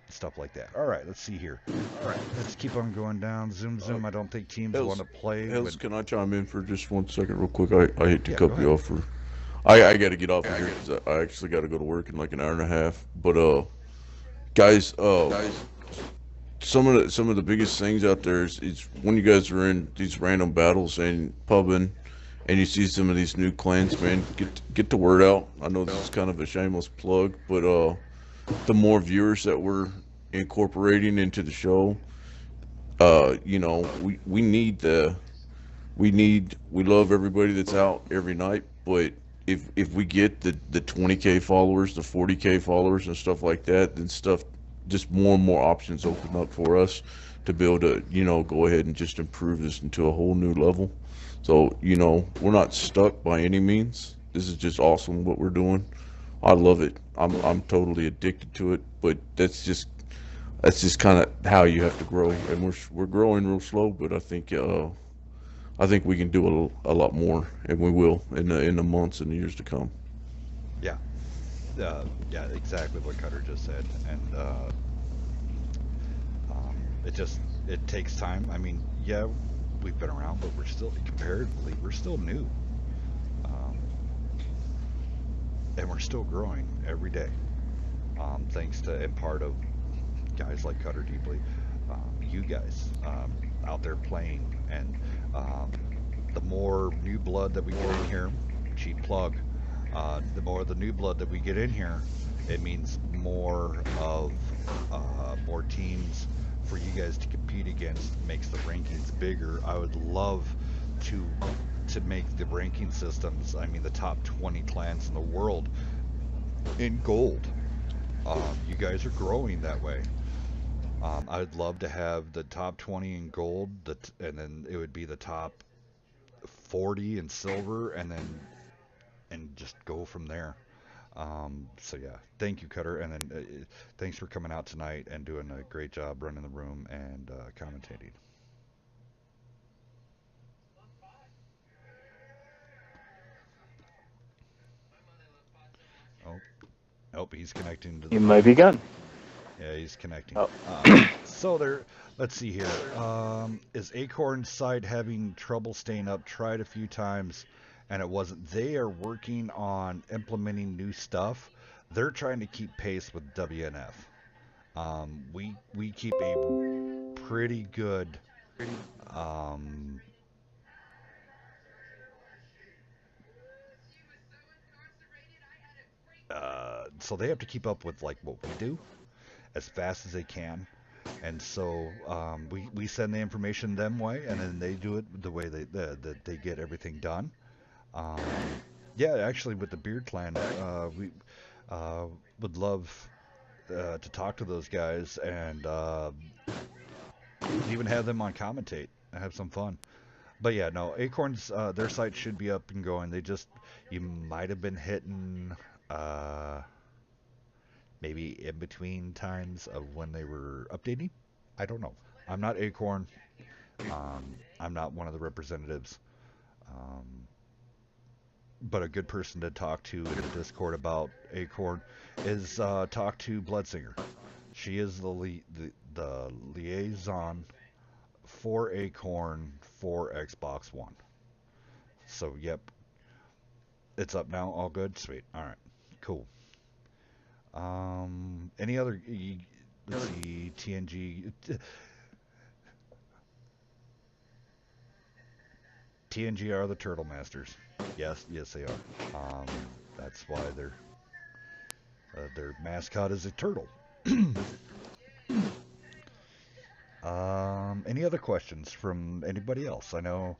stuff like that. All right, let's see here. All right, let's keep on going down. Zoom. I don't think teams want to play. Can I chime in for just 1 second real quick? I hate to cut you off. I got to get off of here because I actually got to go to work in like an hour and a half. But guys, some of the biggest things out there is when you guys are in these random battles and pubbing, and you see some of these new clans, man, get the word out. I know this is kind of a shameless plug, but the more viewers that we're incorporating into the show, You know, we love everybody that's out every night, but if we get the 20K followers, the 40K followers and stuff like that, then stuff just more and more options open up for us to be able to, you know, go ahead and just improve this into a whole new level. So, you know, we're not stuck by any means. This is just awesome what we're doing. I love it. I'm totally addicted to it, but that's just kind of how you have to grow, and we're growing real slow, but I think we can do a lot more, and we will in the months and years to come. Yeah, yeah, exactly what Cutter just said, and it just it takes time. I mean, yeah, we've been around, but we're still comparatively we're still new, um, and we're still growing every day. Thanks to and part of guys like Cutter Deeply, you guys out there playing, and um, the more new blood that we get in here, cheap plug, the more the new blood that we get in here, it means more teams for you guys to compete against, makes the rankings bigger. I would love to to make the ranking systems. I mean, the top 20 clans in the world in gold. You guys are growing that way. I'd love to have the top 20 in gold, and then it would be the top 40 in silver, and just go from there. So yeah, thank you, Cutter, and then thanks for coming out tonight and doing a great job running the room and commentating. Oh, nope, he's connecting to the You might be phone. gone. Yeah, he's connecting. Oh. So there, let's see here. Is Acorn's site having trouble staying up? Tried a few times, and it wasn't. They are working on implementing new stuff. They're trying to keep pace with WNF. We keep a pretty good. Um, so they have to keep up with like what we do as fast as they can. And so we send the information them way, and then they do it the way that they get everything done. Um, yeah, actually, with the Beard Clan, we uh, would love to talk to those guys and even have them on commentate and have some fun. But yeah, no, Acorns, their site should be up and going. They just, you might have been hitting uh, maybe in between times of when they were updating. I don't know. I'm not Acorn. I'm not one of the representatives. Um, but a good person to talk to in the Discord about Acorn is talk to Bloodsinger. She is the liaison for Acorn for Xbox One. So yep, it's up now. All good. Sweet. All right. Cool. Any other? Let's see. TNG. TNG are the Turtle Masters. Yes, yes they are. That's why their mascot is a turtle. Any other questions from anybody else? I know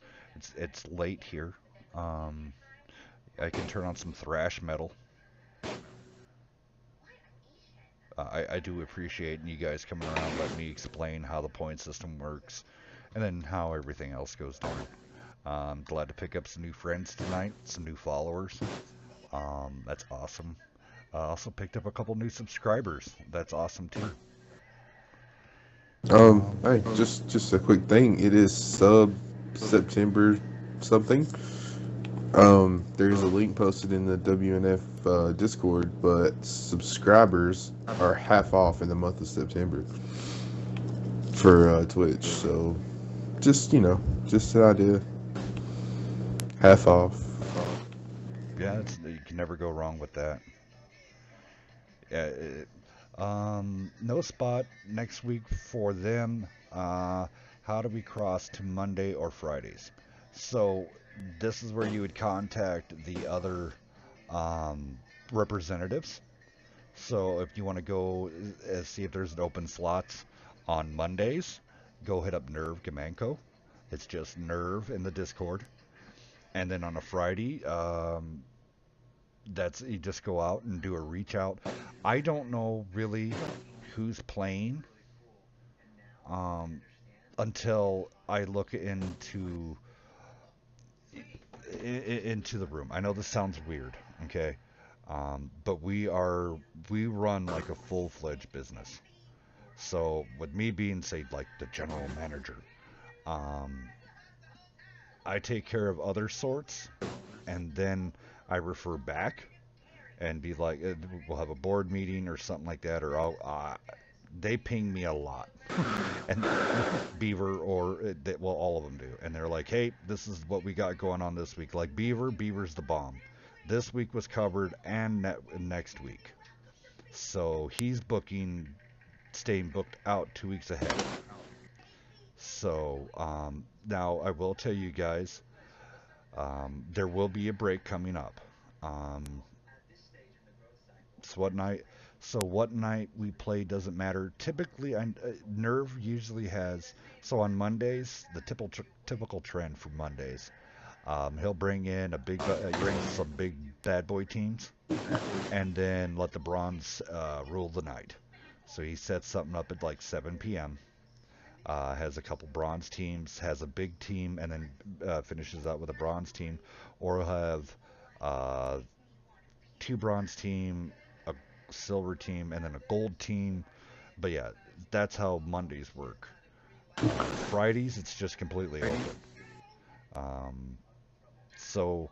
it's late here. Um, I can turn on some thrash metal. I do appreciate you guys coming around, letting me explain how the point system works, and then how everything else goes down. I'm glad to pick up some new friends tonight, some new followers. That's awesome. Also picked up a couple new subscribers. That's awesome too. Hey, just a quick thing. It is sub September something. There's a link posted in the WNF Discord, but subscribers are half off in the month of September for Twitch. So, just just an idea. Half off. Yeah, you can never go wrong with that. Yeah, no spot next week for them. How do we cross to Monday or Fridays? So this is where you would contact the other representatives. So if you want to go see if there's an open slots on Mondays, go hit up Nerve Gamanko. It's just Nerve in the Discord. And then on a Friday, that's you just go out and do a reach out. I don't know really who's playing um, until I look into the room. I know this sounds weird, okay, but we run like a full-fledged business. So with me being, say, like the general manager, um, I take care of other sorts, and then I refer back and be like, we'll have a board meeting or something like that, or they ping me a lot, and Beaver well, all of them do, and they're like, hey, this is what we got going on this week. Like Beaver's the bomb. This week was covered, and next week, so he's staying booked out 2 weeks ahead. So now I will tell you guys, there will be a break coming up. So what night we play doesn't matter. Typically, Nerve usually has, so on Mondays, the typical trend for Mondays, he'll bring in some big bad boy teams, and then let the Bronze rule the night. So he sets something up at like 7 p.m. Has a couple bronze teams, has a big team, and then finishes out with a bronze team, or he'll have 2 bronze team, a silver team, and then a gold team. But yeah, that's how Mondays work. Fridays, it's just completely open. So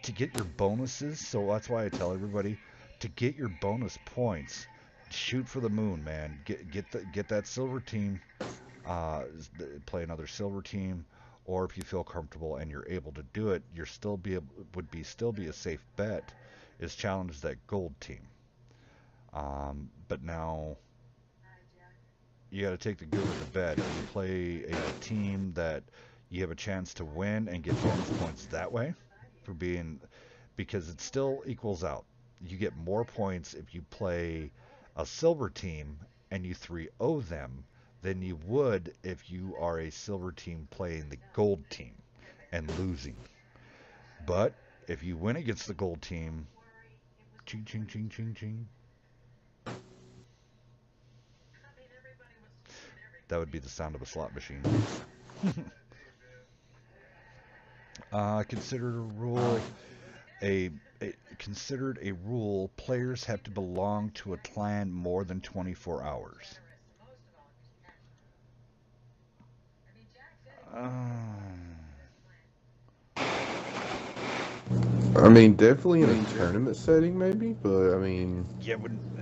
to get your bonuses, so that's why I tell everybody to get your bonus points, shoot for the moon, man. Get that silver team. Play another silver team, or if you feel comfortable and you're able to do it, still be a safe bet is challenge that gold team. But now you got to take the good with the bad and play a team that you have a chance to win and get bonus points that way because it still equals out. You get more points if you play a silver team and you 3-0 them than you would if you are a silver team playing the gold team and losing. But if you win against the gold team, ching ching ching ching ching, that would be the sound of a slot machine. Considered a rule, players have to belong to a clan more than 24 hours. I mean, definitely in a tournament setting, maybe, but I mean... Yeah,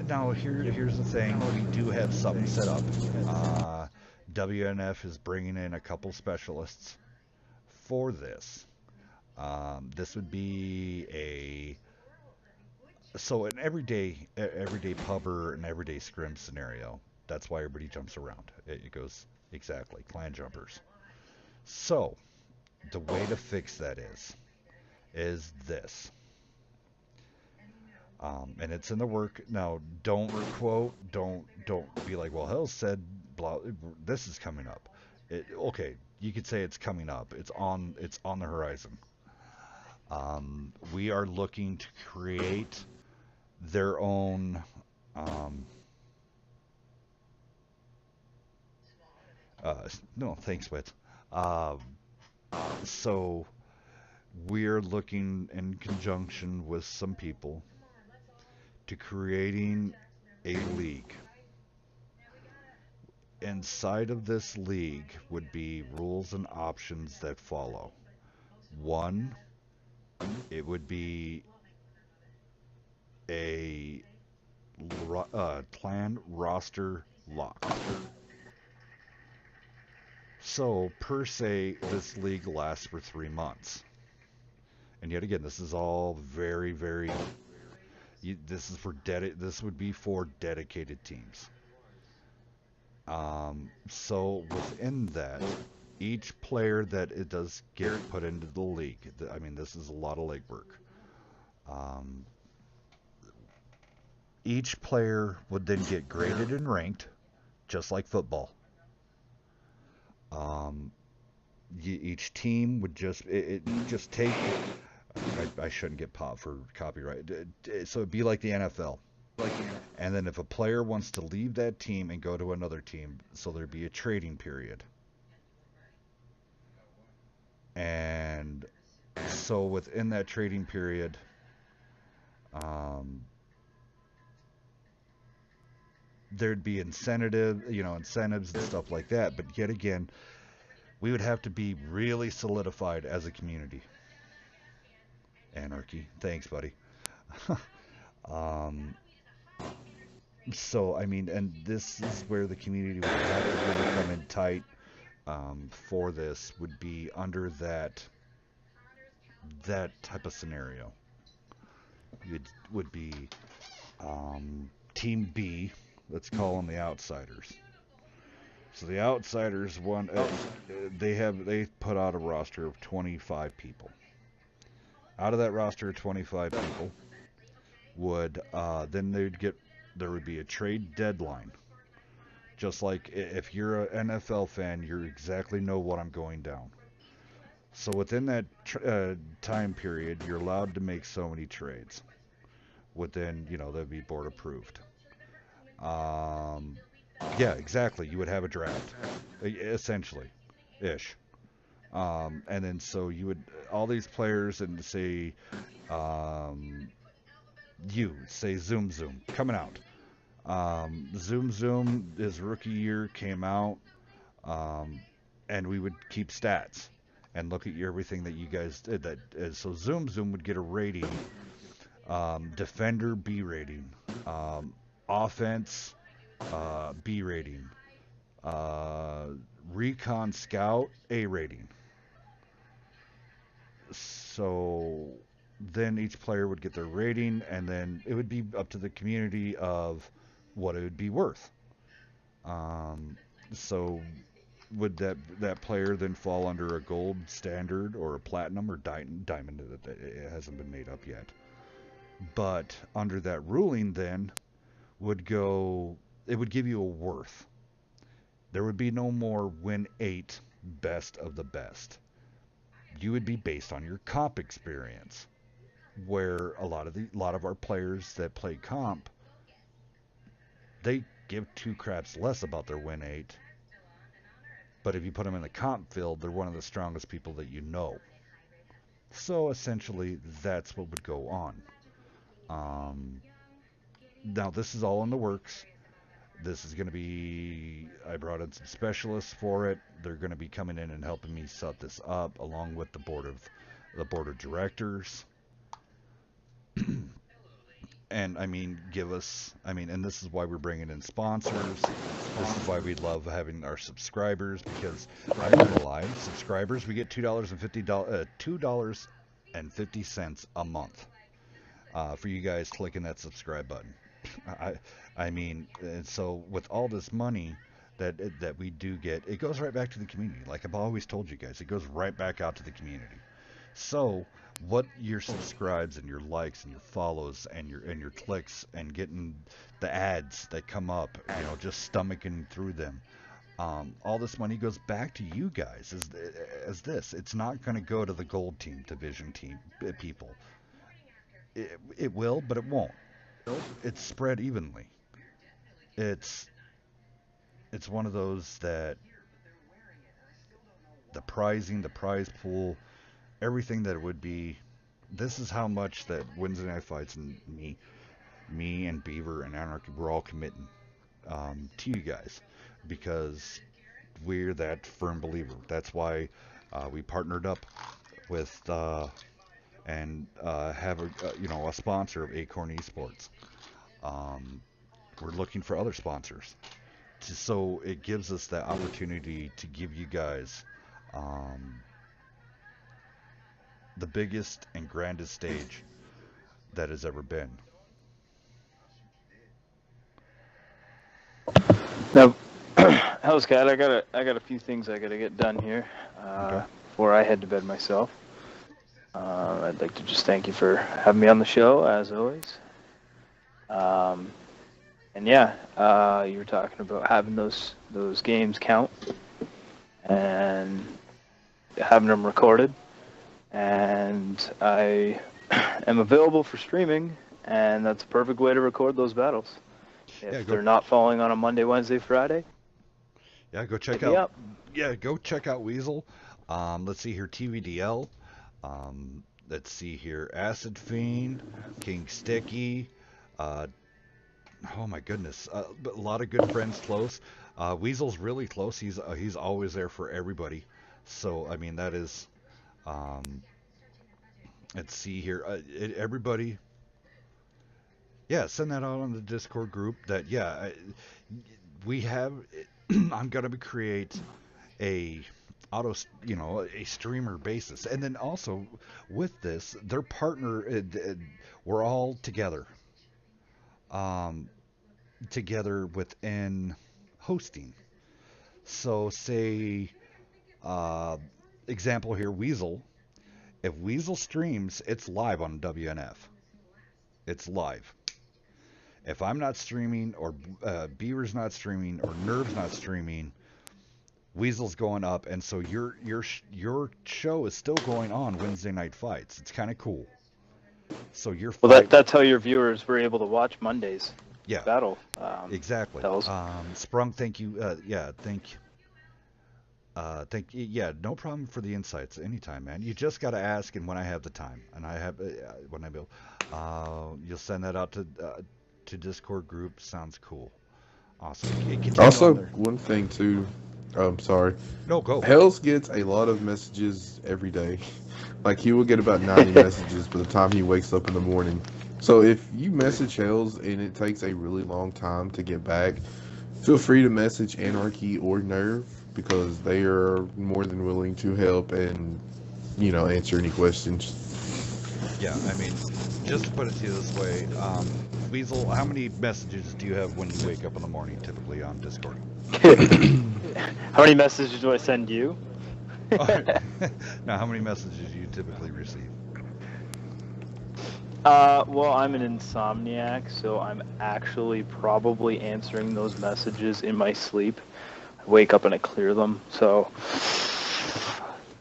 now here's the thing. We do have something set up. WNF is bringing in a couple specialists for this. This would be an everyday pubber and everyday scrim scenario. That's why everybody jumps around. It goes exactly clan jumpers. So the way to fix that is this. And it's in the work now. Don't be like, well, Hell said blah. This is coming up. Okay, you could say it's coming up. It's on the horizon. We are looking to create their own no, thanks, Wit. So we're looking in conjunction with some people to creating a league. Inside of this league would be rules and options that follow. 1, it would be a clan roster lock. So, per se, this league lasts for 3 months. And yet again, this is all very, very... This would be for dedicated teams. So within that, each player that it does get put into the league, I mean, this is a lot of legwork. Each player would then get graded and ranked, just like football. Each team would it just take. I shouldn't get popped for copyright. So it'd be like the NFL. And then if a player wants to leave that team and go to another team, so there'd be a trading period. And so within that trading period, there'd be incentives and stuff like that. But yet again, we would have to be really solidified as a community. Anarchy. Thanks, buddy. So, I mean, and this is where the community would have to really come in tight for this, would be under that type of scenario. It would be Team B, let's call them the Outsiders. So the Outsiders they put out a roster of 25 people. Out of that roster of 25 people would then there would be a trade deadline. Just like if you're an NFL fan, you exactly know what I'm going down. So within that time period, you're allowed to make so many trades. Within, that'd be board approved. Yeah, exactly. You would have a draft, essentially, ish. And then so you would all these players and say, Zoom Zoom coming out. Zoom Zoom, his rookie year came out, and we would keep stats and look at everything that you guys did. So Zoom Zoom would get a rating, defender B rating, offense B rating, recon scout A rating. So then each player would get their rating, and then it would be up to the community of what it would be worth. So would that player then fall under a gold standard or a platinum or diamond? It hasn't been made up yet. But under that ruling then it would give you a worth. There would be no more win 8 best of the best. You would be based on your comp experience, where a lot of our players that play comp, they give 2 craps less about their win 8. But if you put them in the comp field, they're one of the strongest people that you know. So essentially, that's what would go on. Now this is all in the works. This is going to be, I brought in some specialists for it. They're going to be coming in and helping me set this up, along with the board of directors. And and this is why we're bringing in sponsors. This is why we love having our subscribers, because I'm not gonna lie, subscribers, we get $2.50 a month for you guys clicking that subscribe button. And so with all this money that we do get, it goes right back to the community. Like I've always told you guys, it goes right back out to the community. So what your subscribes and your likes and your follows and your clicks and getting the ads that come up, just stomaching through them, all this money goes back to you guys as this. It's not going to go to the gold team, division team people. It will, but it won't. It's spread evenly. It's one of those that the prizing, the prize pool, everything that it would be, this is how much that Wednesday Night Fights and me and Beaver and Anarchy, we're all committing to you guys, because we're that firm believer. That's why we partnered up with and have a sponsor of Acorn Esports. We're looking for other sponsors, so it gives us that opportunity to give you guys the biggest and grandest stage that has ever been. Now, Hellscat, I got a few things I gotta get done here before I head to bed myself. I'd like to just thank you for having me on the show, as always. And yeah, you were talking about having those games count. and having them recorded. And I am available for streaming, and that's a perfect way to record those battles. If they're not falling on a Monday, Wednesday, Friday, yeah, go check hit me out. up. Yeah, go check out Weasel. Let's see here, TVDL. Let's see here, Acid Fiend, King Sticky. Oh my goodness, a lot of good friends close. Weasel's really close. He's always there for everybody. So I mean that is. Let's see here, everybody. Yeah, send that out on the Discord group. That we have. I'm gonna create a a streamer basis, and then also with this, their partner. We're all together. Together within hosting. So say, example here, Weasel. If Weasel streams, it's live on WNF. It's live. If I'm not streaming, or Beaver's not streaming, or Nerve's not streaming, Weasel's going up, and so your show is still going on Wednesday Night Fights. It's kind of cool. So that's how your viewers were able to watch Monday's battle. Exactly. Sprung, thank you. Thank you. Yeah, no problem for the insights. Anytime, man. You just got to ask, and when I have the time, and I have when I will, you'll send that out to Discord group. Sounds cool. Awesome. Also, one thing too. Sorry. No, go. Hells gets a lot of messages every day. Like he will get about 90 messages by the time he wakes up in the morning. So if you message Hells and it takes a really long time to get back, feel free to message Anarchy or Nerve, because they are more than willing to help and, answer any questions. Yeah, I mean, just to put it to you this way, Weasel, how many messages do you have when you wake up in the morning, typically on Discord? How many messages do I send you? Now, how many messages do you typically receive? Well, I'm an insomniac, so I'm actually probably answering those messages in my sleep. I wake up and I clear them, so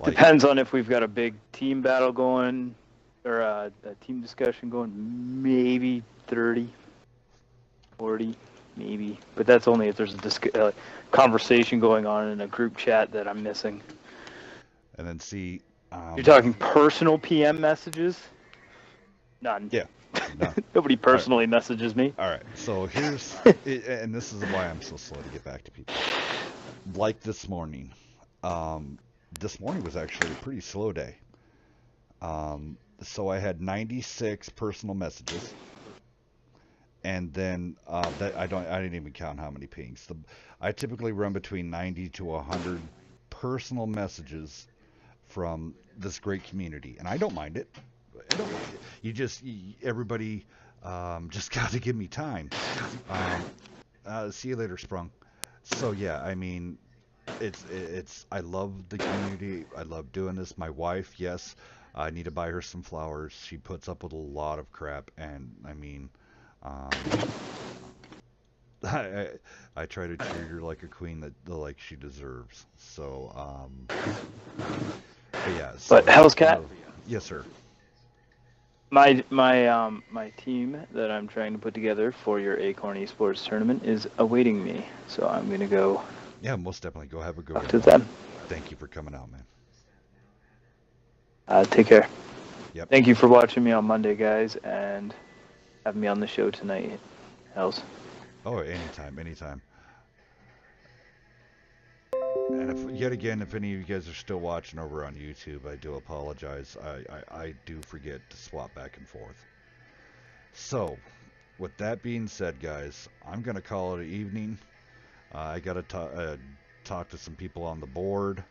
depends on if we've got a big team battle going, or a team discussion going, maybe 30, 40, maybe. But that's only if there's a conversation going on in a group chat that I'm missing. And then see... You're talking personal PM messages? None. Yeah. None. Nobody personally messages me. All right. So here's... and this is why I'm so slow to get back to people. Like this morning. This morning was actually a pretty slow day. So I had 96 personal messages. And then I didn't even count how many pings. I typically run between 90 to 100 personal messages from this great community, and I don't mind it. Everybody just got to give me time. See you later, Sprung. So yeah, I mean, I love the community. I love doing this. My wife, yes, I need to buy her some flowers. She puts up with a lot of crap, and I mean, I try to treat her like a queen that like she deserves. So, but yeah. So, but Hellscat? Yes, sir. My team that I'm trying to put together for your Acorn Esports tournament is awaiting me, so I'm gonna go. Yeah, most definitely go have a go. Talk to them. Thank you for coming out, man. Take care. Yep. Thank you for watching me on Monday, guys, and having me on the show tonight, Hells. Oh, anytime. And yet again, if any of you guys are still watching over on YouTube, I do apologize. I do forget to swap back and forth. So, with that being said, guys, I'm going to call it an evening. I got to talk to some people on the board.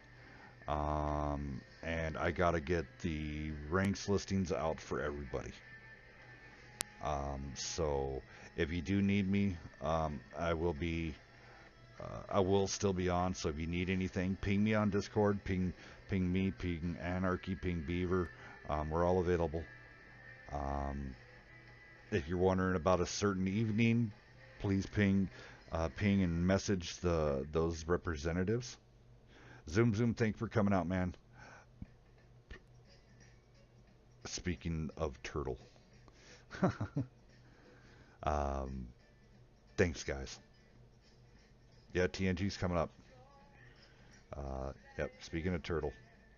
And I got to get the ranks listings out for everybody. So, if you do need me, I will still be on. So if you need anything, ping me on Discord, ping me, ping Anarchy, ping Beaver. We're all available. If you're wondering about a certain evening, please ping and message those representatives. Zoom Zoom, thanks for coming out, man. Speaking of turtle. Thanks, guys. Yeah, TNG's coming up. Yep, speaking of turtle,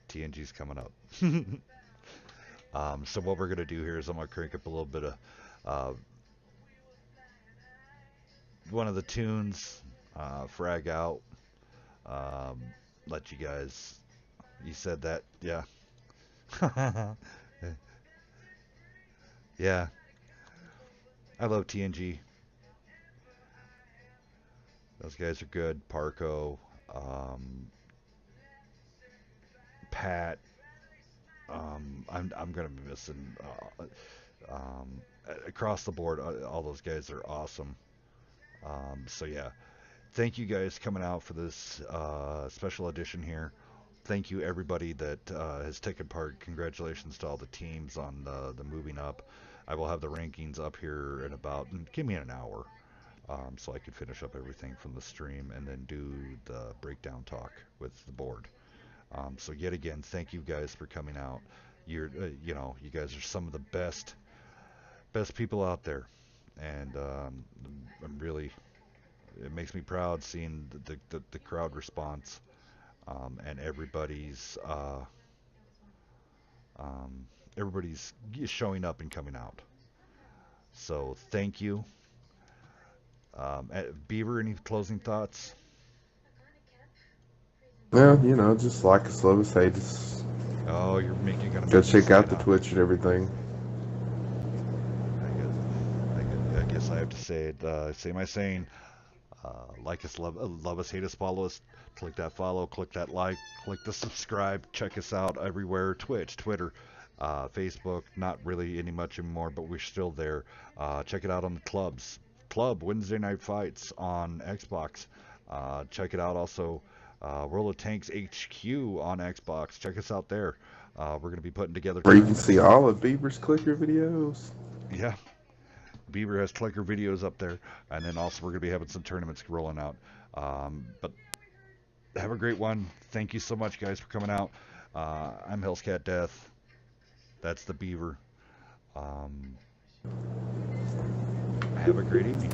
TNG's coming up. So what we're going to do here is I'm going to crank up a little bit of one of the tunes, Frag Out. Let you guys, you said that, yeah. Yeah, I love TNG. Those guys are good. Parco, Pat. I'm gonna be missing across the board. All those guys are awesome. So yeah, thank you guys coming out for this special edition here. Thank you everybody that has taken part. Congratulations to all the teams on the moving up. I will have the rankings up here in about, give me an hour, so I can finish up everything from the stream and then do the breakdown talk with the board. So yet again, thank you guys for coming out. You're, you know, you guys are some of the best people out there, and I'm really, it makes me proud seeing the crowd response, and everybody's showing up and coming out. So thank you. Beaver, any closing thoughts? Well, you know, just like us, love us, hate us. Oh, you're gonna Go make me check out say the it. Twitch and everything. I guess I have to say it. Say my saying. Like us, love us, hate us, follow us. Click that follow, click that like, click the subscribe. Check us out everywhere: Twitch, Twitter, Facebook. Not really any much anymore, but we're still there. Check it out on the clubs. Club Wednesday Night Fights on Xbox. Check it out also. World of Tanks HQ on Xbox. Check us out there. We're going to be putting together. Where you can see all of Bieber's clicker videos. Yeah. Beaver has clicker videos up there. And then also we're going to be having some tournaments rolling out. But have a great one. Thank you so much, guys, for coming out. I'm Hellscat Death. That's the Beaver. Have a great evening.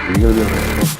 Are you gonna be on that?